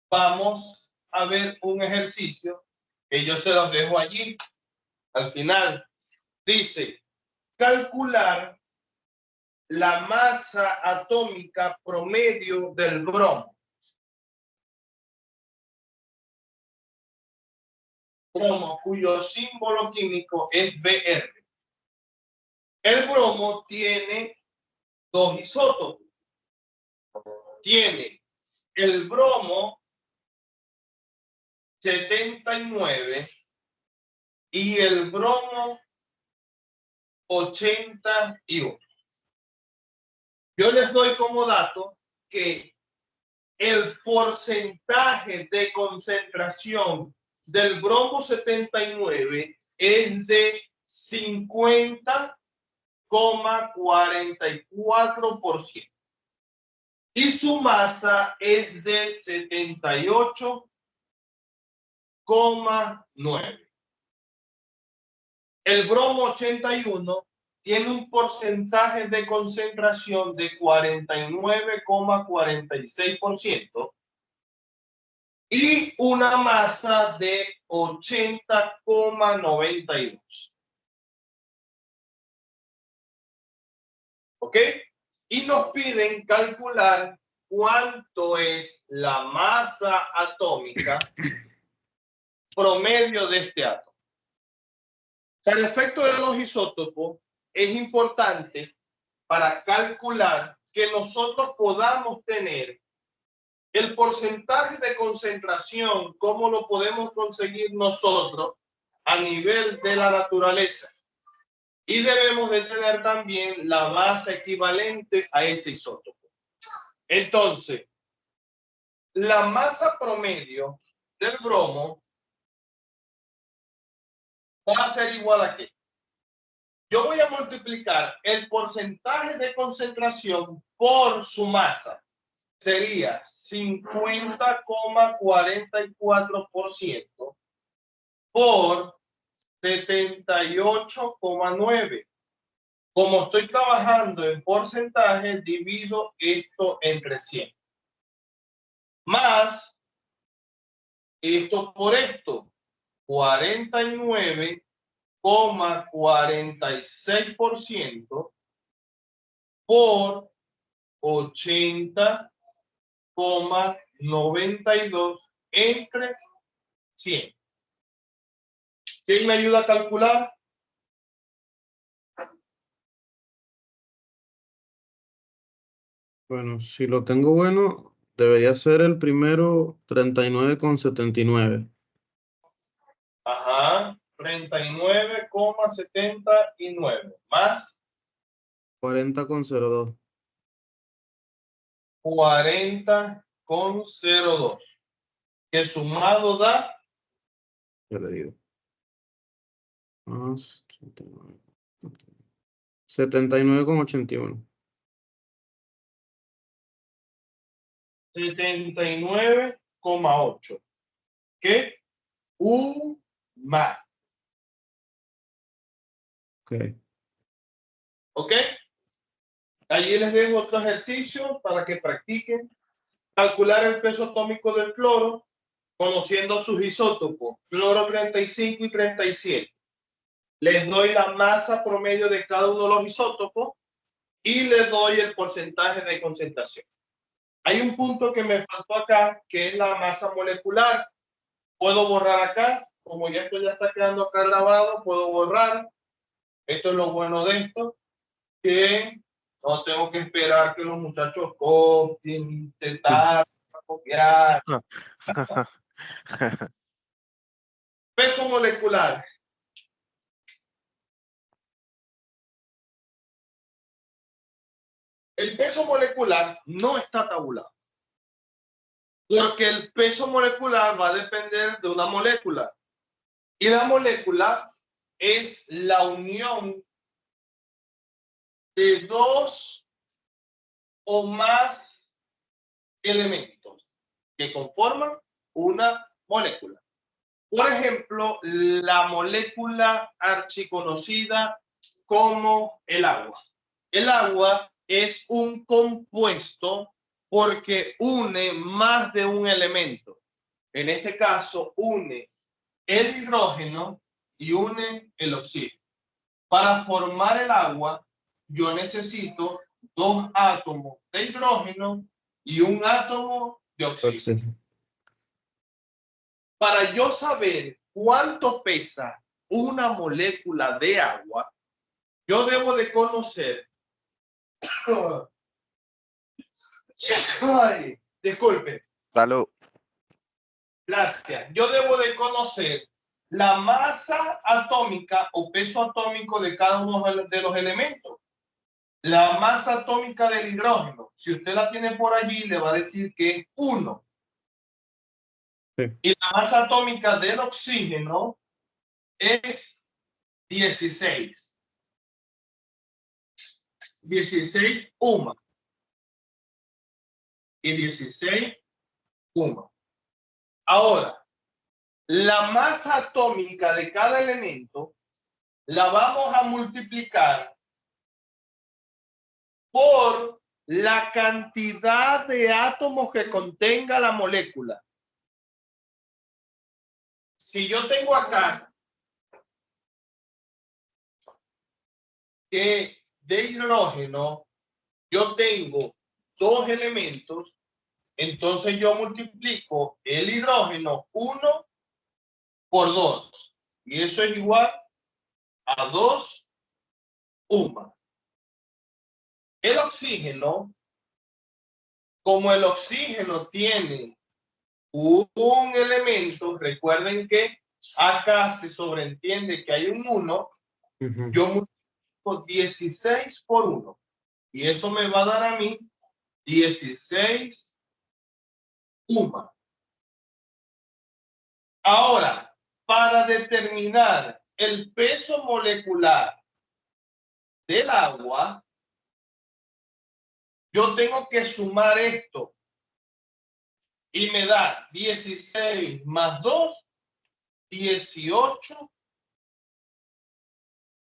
vamos a ver un ejercicio que yo se los dejo allí. Al final, dice, calcular la masa atómica promedio del bromo. Bromo, cuyo símbolo químico es Br. El bromo tiene 2 isótopos. Tiene el bromo 79 y el bromo 81. Yo les doy como dato que el porcentaje de concentración del bromo 79 es de 50,44% y su masa es de 78,9. El bromo 81 tiene un porcentaje de concentración de 49,46% y una masa de 80,92. ¿Ok? y nos piden calcular cuánto es la masa atómica promedio de este átomo. Para el efecto de los isótopos, es importante para calcular que nosotros podamos tener el porcentaje de concentración, cómo lo podemos conseguir nosotros a nivel de la naturaleza. Y debemos de tener también la masa equivalente a ese isótopo. Entonces, la masa promedio del bromo va a ser igual a ¿qué? Yo voy a multiplicar el porcentaje de concentración por su masa. Sería 50,44% por 78,9. Como estoy trabajando en porcentaje, divido esto entre 100. Más esto por esto, 49,46% por 80,92 entre 100. ¿Quién me ayuda a calcular? Bueno, si lo tengo bueno, debería ser el primero 39,79. Ajá, 39,79 más 40,02. 40,02. Que sumado da Ya le digo. Más 39. 79,81. 79,8. ¿Qué? Más. Ok. ¿Ok? Allí les dejo otro ejercicio para que practiquen. Calcular el peso atómico del cloro, conociendo sus isótopos, cloro 35 y 37. Les doy la masa promedio de cada uno de los isótopos y les doy el porcentaje de concentración. Hay un punto que me faltó acá, que es la masa molecular. Puedo borrar acá, como ya esto ya está quedando acá grabado, puedo borrar. Esto es lo bueno de esto, que no tengo que esperar que los muchachos copien, sentar, copiar. Peso molecular. El peso molecular no está tabulado, porque el peso molecular va a depender de una molécula. Y la molécula es la unión de dos o más elementos que conforman una molécula. Por ejemplo, la molécula archiconocida como el agua. El agua es un compuesto porque une más de un elemento. En este caso, une el hidrógeno y une el oxígeno. Para formar el agua, yo necesito dos átomos de hidrógeno y un átomo de oxígeno. Para yo saber cuánto pesa una molécula de agua, yo debo de conocer. Ay, disculpe. Salud. Gracias. Yo debo de conocer la masa atómica o peso atómico de cada uno de los elementos. La masa atómica del hidrógeno, si usted la tiene por allí, le va a decir que es 1. Sí. Y la masa atómica del oxígeno es 16. 16 UMA. Y 16 UMA. Ahora, la masa atómica de cada elemento la vamos a multiplicar por la cantidad de átomos que contenga la molécula. Si yo tengo acá que de hidrógeno yo tengo dos elementos, entonces yo multiplico el hidrógeno 1 por 2. Y eso es igual a 2 UMA. El oxígeno, como el oxígeno tiene un elemento, recuerden que acá se sobreentiende que hay un 1, yo multiplico 16 por 1. Y eso me va a dar a mí 16 UMA. Ahora, para determinar el peso molecular del agua, yo tengo que sumar esto. Y me da 16 más 2, 18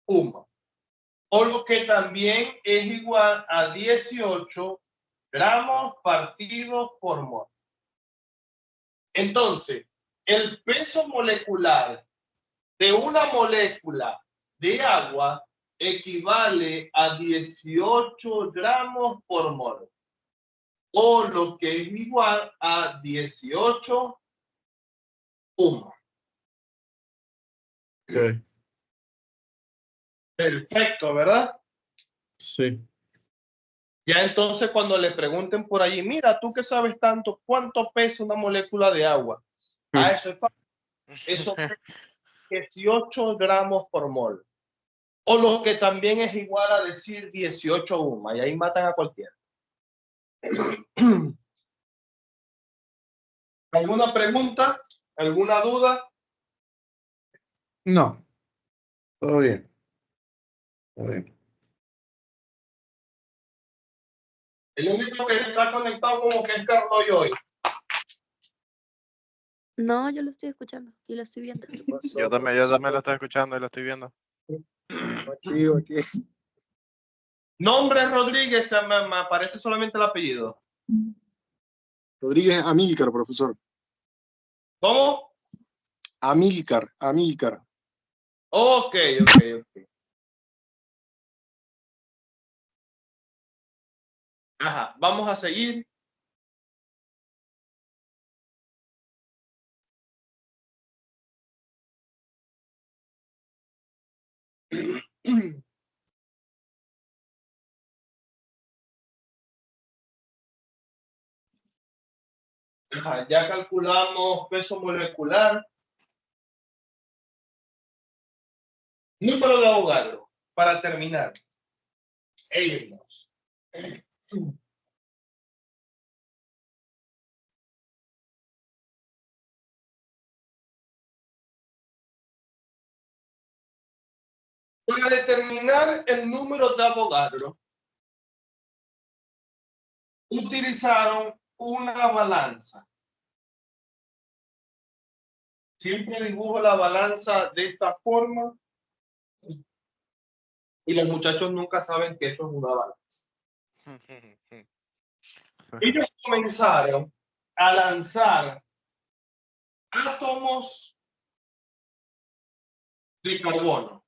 UMA. O lo que también es igual a 18 gramos partidos por mol. Entonces, el peso molecular de una molécula de agua equivale a 18 gramos por mol. O lo que es igual a 18 UMA. Ok, Perfecto, ¿verdad? sí. Ya entonces cuando le pregunten por allí, mira, tú que sabes tanto, ¿cuánto pesa una molécula de agua? Ah, eso es fácil. Eso es 18 gramos por mol. O lo que también es igual a decir 18 UMA. Y ahí matan a cualquiera. ¿Alguna pregunta? ¿Alguna duda? No, todo bien. Todo bien. El único que está conectado como que es Carlos y hoy. No, yo lo estoy escuchando y lo estoy viendo. Yo también lo estoy escuchando y lo estoy viendo. Aquí. Nombre Rodríguez, me aparece solamente el apellido. Rodríguez Amílcar, profesor. ¿Cómo? Amílcar. Ok. Ajá, vamos a seguir. Ajá, ya calculamos peso molecular. Número de Avogadro, para terminar. Irnos. Para determinar el número de Avogadro, utilizaron una balanza. Siempre dibujo la balanza de esta forma y los muchachos nunca saben que eso es una balanza. Ellos comenzaron a lanzar átomos de carbono.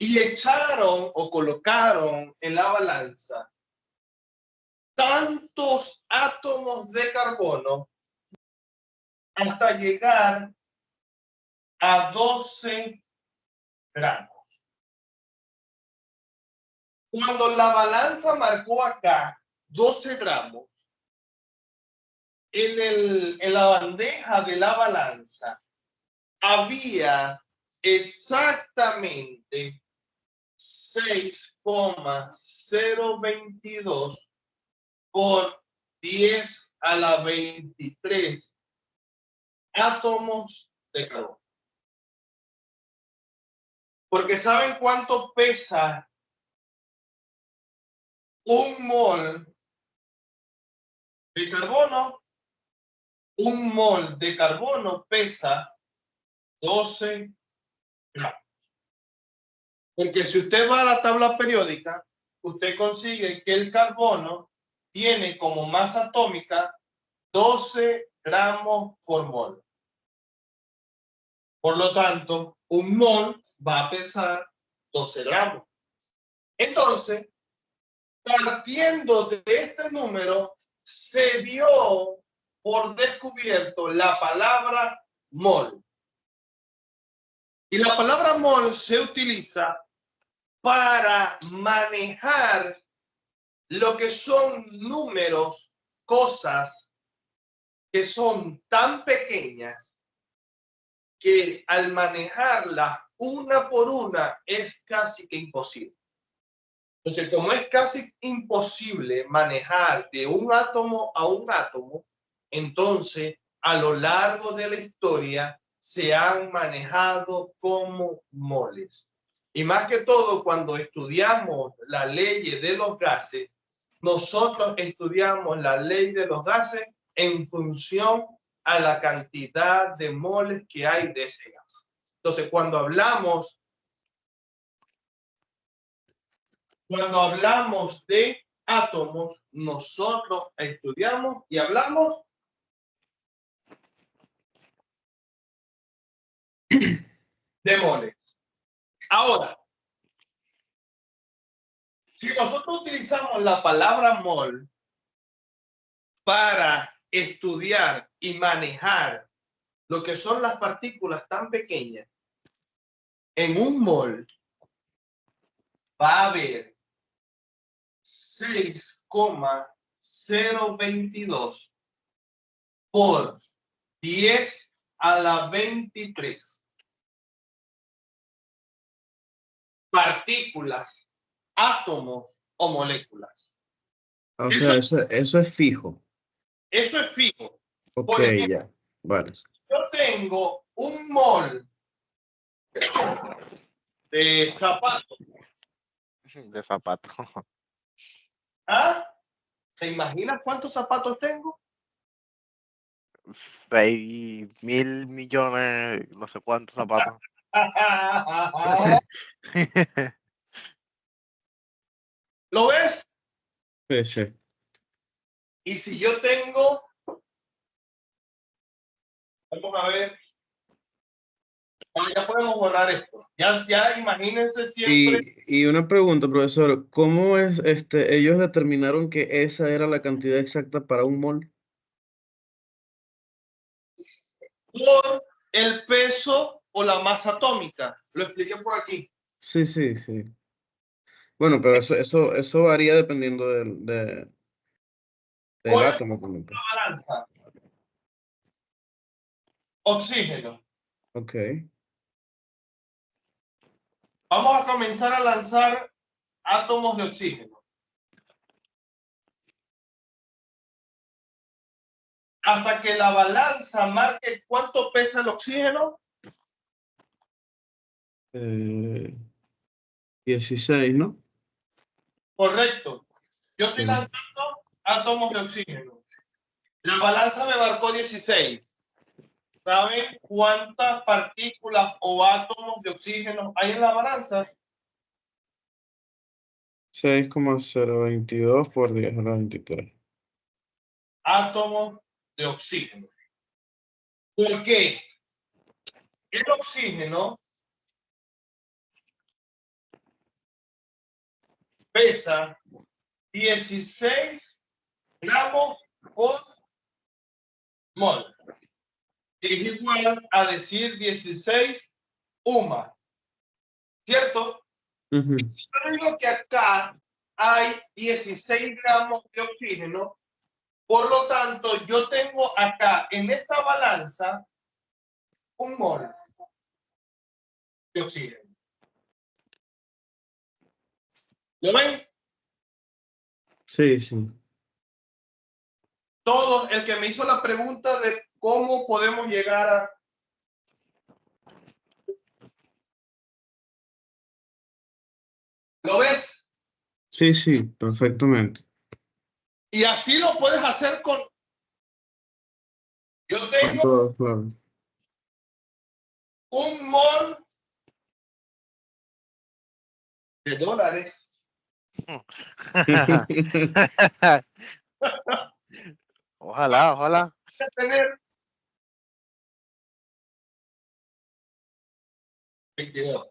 Y echaron o colocaron en la balanza tantos átomos de carbono hasta llegar a 12 gramos. Cuando la balanza marcó acá 12 gramos, en la bandeja de la balanza había exactamente 6,022 por 10 a la 23 átomos de carbono. Porque ¿saben cuánto pesa un mol de carbono? Un mol de carbono pesa 12 gramos. Porque si usted va a la tabla periódica, usted consigue que el carbono tiene como masa atómica 12 gramos por mol. Por lo tanto, un mol va a pesar 12 gramos. Entonces, partiendo de este número, se dio por descubierto la palabra mol. Y la palabra mol se utiliza para manejar lo que son números, cosas que son tan pequeñas que al manejarlas una por una es casi que imposible. Entonces, como es casi imposible manejar de un átomo a un átomo, entonces a lo largo de la historia se han manejado como moles. Y más que todo, cuando estudiamos la ley de los gases, nosotros estudiamos la ley de los gases en función a la cantidad de moles que hay de ese gas. Entonces, cuando hablamos de átomos, nosotros estudiamos y hablamos de moles. Ahora, si nosotros utilizamos la palabra mol para estudiar y manejar lo que son las partículas tan pequeñas, en un mol va a haber 6,022 por 10 a la 23 partículas, átomos o moléculas. O sea, eso es fijo. Eso es fijo. Ok, Por ejemplo, ya. Vale. yo tengo un mol de zapato. De zapato. ¿Ah? ¿Te imaginas cuántos zapatos tengo? 6.000 millones, no sé cuántos zapatos. ¿Lo ves? Sí, sí. Y si yo tengo, vamos a ver, ya podemos borrar esto. Ya imagínense siempre. Y una pregunta, profesor, ¿cómo es ellos determinaron que esa era la cantidad exacta para un mol? Por el peso o la masa atómica. Lo expliqué por aquí. Sí, sí, sí. Bueno, pero eso varía dependiendo del Por la átomo también, pues. balanza. Oxígeno. Ok. Vamos a comenzar a lanzar átomos de oxígeno. Hasta que la balanza marque cuánto pesa el oxígeno. 16, ¿no? Correcto. Yo estoy Sí. lanzando átomos de oxígeno. La balanza me marcó 16. ¿Saben cuántas partículas o átomos de oxígeno hay en la balanza? 6,022 por 10 a la 23. Átomos de oxígeno. ¿Por qué? El oxígeno pesa 16 gramos por mol. Es igual a decir 16 UMA. ¿Cierto? Ujú. Y si yo digo que acá hay 16 gramos de oxígeno, por lo tanto, yo tengo acá en esta balanza un mol de oxígeno. ¿Lo ven? Sí, sí. Todo el que me hizo la pregunta de cómo podemos llegar a... ¿Lo ves? Sí, sí, perfectamente. Y así lo puedes hacer con... Yo Con tengo todo, claro. un mol de dólares. Ojalá, ojalá. Tener 22.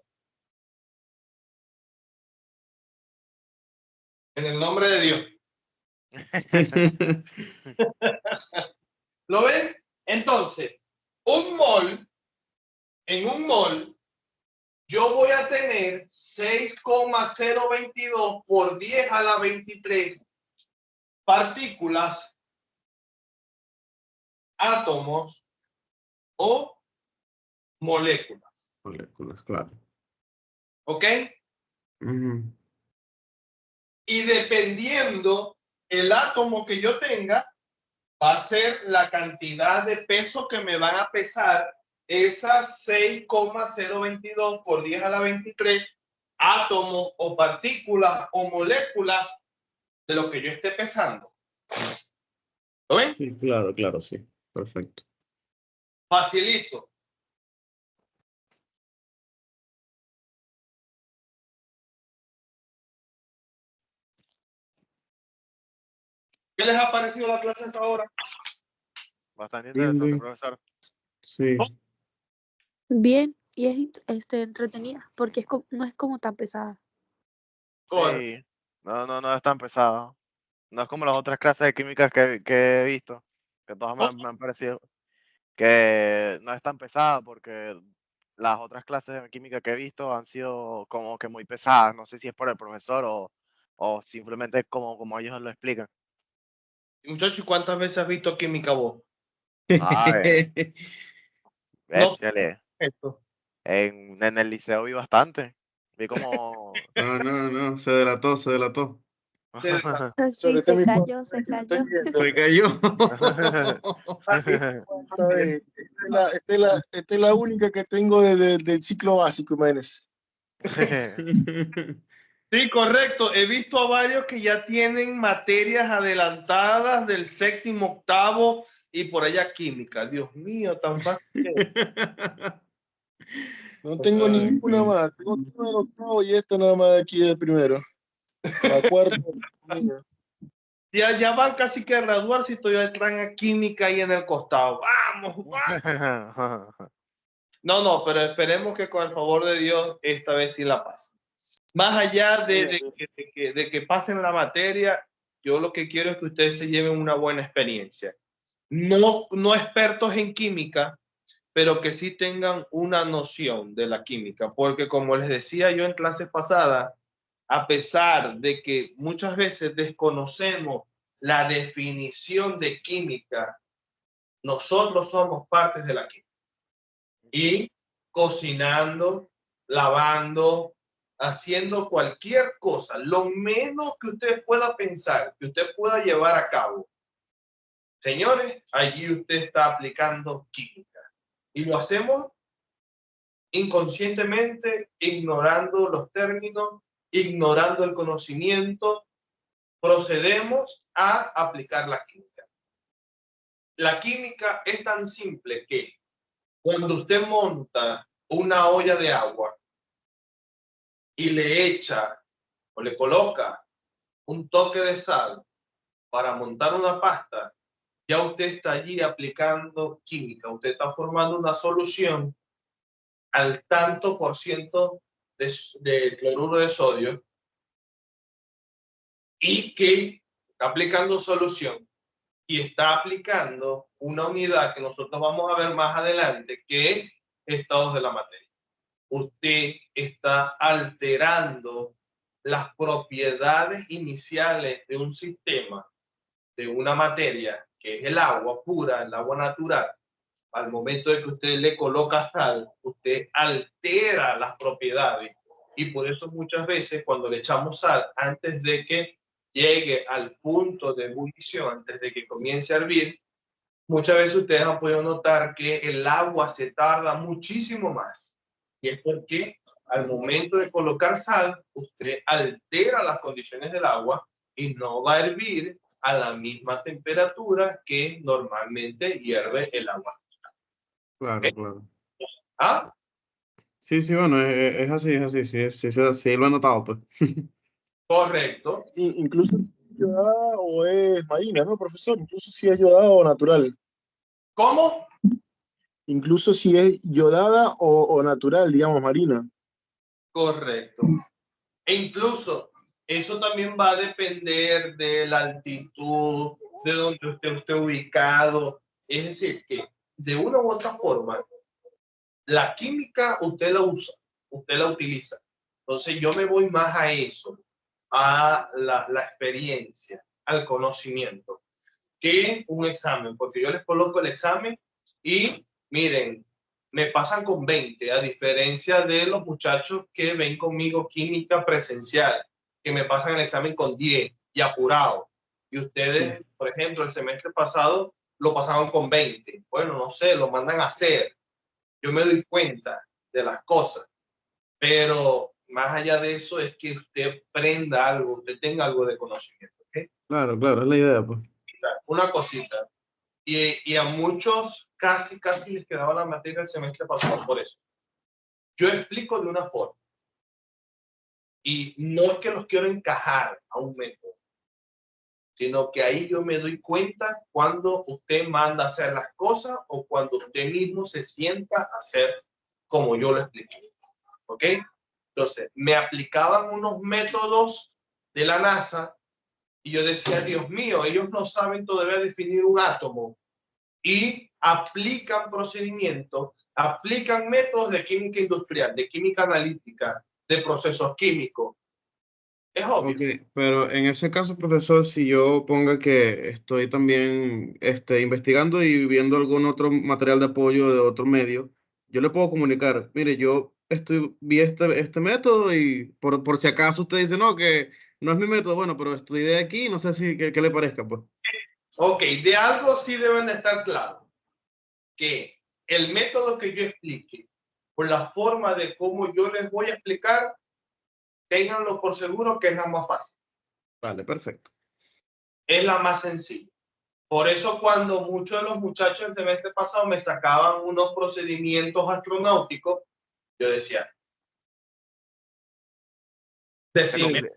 En el nombre de Dios. ¿Lo ven? Entonces, en un mol, yo voy a tener 6,022 por 10 a la 23 partículas, átomos o moléculas. Moléculas, claro. ¿Ok? Ujú. Y dependiendo el átomo que yo tenga, va a ser la cantidad de peso que me van a pesar esas 6,022 por 10 a la 23 átomos o partículas o moléculas de lo que yo esté pesando. ¿Lo ven? Sí, claro, claro, sí. Perfecto. Facilito. ¿Qué les ha parecido la clase hasta ahora? Bastante Bien, interesante, bien. profesor. Sí. Bien, y es entretenida, porque no es como tan pesada. Sí. No es tan pesado. No es como las otras clases de química que he visto, que todas me han parecido que no es tan pesada porque las otras clases de química que he visto han sido como que muy pesadas. No sé si es por el profesor o simplemente como ellos lo explican. Muchachos, ¿cuántas veces has visto química vos? Ay, No, bestiale. esto. En el liceo vi bastante. Vi como... No, se delató, se delató. Sí, Sobre este se mismo cayó, se estoy cayó. viendo. Se cayó. Esta vez, esta es la única que tengo del ciclo básico, imagínense. Sí, correcto. He visto a varios que ya tienen materias adelantadas del séptimo, octavo y por allá química. Dios mío, tan fácil que es. No tengo Ay, ninguna coño. más. Tengo todo el octavo y esta nada más de aquí del primero. La cuarta. Mía. Ya van casi que a graduarse y todavía traen a química ahí en el costado. ¡Vamos! ¡Vamos! No, pero esperemos que con el favor de Dios esta vez sí la pasen. Más allá de que pasen la materia, yo lo que quiero es que ustedes se lleven una buena experiencia. No expertos en química, pero que sí tengan una noción de la química, porque como les decía yo en clases pasadas, a pesar de que muchas veces desconocemos la definición de química, nosotros somos partes de la química. Y cocinando, lavando, haciendo cualquier cosa, lo menos que usted pueda pensar, que usted pueda llevar a cabo. Señores, allí usted está aplicando química. Y lo hacemos inconscientemente, ignorando los términos, ignorando el conocimiento, procedemos a aplicar la química. La química es tan simple que cuando usted monta una olla de agua y le echa o le coloca un toque de sal para montar una pasta, ya usted está allí aplicando química. Usted está formando una solución al tanto por ciento de cloruro de sodio y que está aplicando solución y está aplicando una unidad que nosotros vamos a ver más adelante, que es estados de la materia. Usted está alterando las propiedades iniciales de un sistema, de una materia, que es el agua pura, el agua natural. Al momento de que usted le coloca sal, usted altera las propiedades. Y por eso muchas veces cuando le echamos sal, antes de que llegue al punto de ebullición, antes de que comience a hervir, muchas veces ustedes han podido notar que el agua se tarda muchísimo más. Y es porque al momento de colocar sal, usted altera las condiciones del agua y no va a hervir a la misma temperatura que normalmente hierve el agua. Claro, ¿Okay? claro. ¿Ah? Sí, bueno, es así, sí, lo he notado, pues. Correcto. Incluso si es ayudada o es marina, ¿no, profesor? Incluso si es ayudada o natural. ¿Cómo? incluso si es yodada o natural, digamos, marina. Correcto. E incluso eso también va a depender de la altitud, de donde usted esté ubicado. Es decir, que de una u otra forma, la química usted la usa, usted la utiliza. Entonces yo me voy más a eso, a la experiencia, al conocimiento, que un examen, porque yo les coloco el examen y miren, me pasan con 20, a diferencia de los muchachos que ven conmigo química presencial, que me pasan el examen con 10 y apurado. Y ustedes, por ejemplo, el semestre pasado lo pasaron con 20. Bueno, no sé, lo mandan a hacer. Yo me doy cuenta de las cosas, pero más allá de eso es que usted aprenda algo, usted tenga algo de conocimiento. ¿Okay? Claro, claro, es la idea, pues. Una cosita. Y a muchos casi les quedaba la materia el semestre pasado por eso. Yo explico de una forma. Y no es que los quiero encajar a un método, sino que ahí yo me doy cuenta cuando usted manda a hacer las cosas o cuando usted mismo se sienta a hacer como yo lo expliqué. ¿Ok? Entonces, me aplicaban unos métodos de la NASA y yo decía, Dios mío, ellos no saben todavía definir un átomo y aplican procedimientos, aplican métodos de química industrial, de química analítica, de procesos químicos. Es obvio. Ok, pero en ese caso, profesor, si yo ponga que estoy también investigando y viendo algún otro material de apoyo de otro medio, yo le puedo comunicar, mire, vi este método y por si acaso usted dice, no, que no es mi método, bueno, pero estudié aquí, no sé si, qué le parezca, pues. Ok, de algo sí deben de estar claros, que el método que yo explique, por la forma de cómo yo les voy a explicar, ténganlo por seguro que es la más fácil. Vale, perfecto. Es la más sencilla. Por eso cuando muchos de los muchachos del semestre pasado me sacaban unos procedimientos astronáuticos, yo decía, decime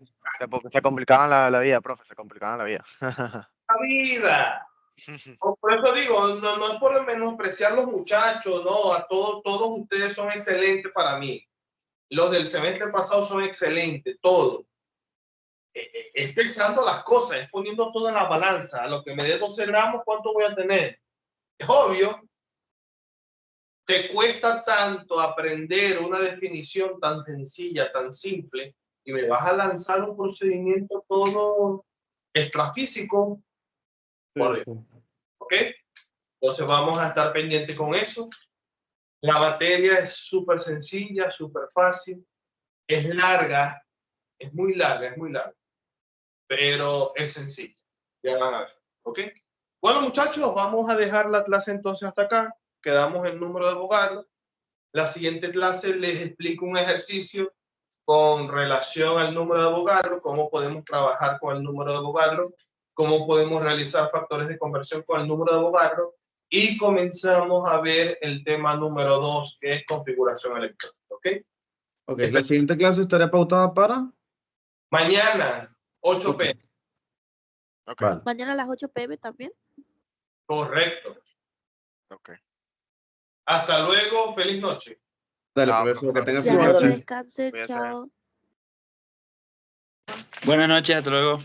Porque se complicaban la vida, profe, se complicaban la vida. la vida. Por eso digo, no es por menospreciar los muchachos, no, a todos ustedes son excelentes para mí. Los del semestre pasado son excelentes, todos. Es pensando las cosas, es poniendo todo en la balanza. A lo que me dé 12 gramos, ¿cuánto voy a tener? Es obvio. Te cuesta tanto aprender una definición tan sencilla, tan simple, y me vas a lanzar un procedimiento todo extrafísico. Por Dios. ¿Ok? Entonces vamos a estar pendientes con eso. La materia es súper sencilla, súper fácil. Es larga, es muy larga, pero es sencilla. Ya van a ver. ¿Ok? Bueno, muchachos, vamos a dejar la clase entonces hasta acá. Quedamos en número de Avogadro. La siguiente clase les explico un ejercicio con relación al número de Avogadro, cómo podemos trabajar con el número de Avogadro, cómo podemos realizar factores de conversión con el número de Avogadro, y comenzamos a ver el tema número 2, que es configuración electrónica. ¿Ok? Ok, la siguiente clase estará pautada para... Mañana, 8 p.m. Ok, Vale. Mañana a las 8 p.m. también. Correcto. ok. Hasta luego, feliz noche. Dale, Chao, profesor, que tenga profesor. Ya, feliz que noche. descanse. Cuídese. Chao. Buenas noches, hasta luego.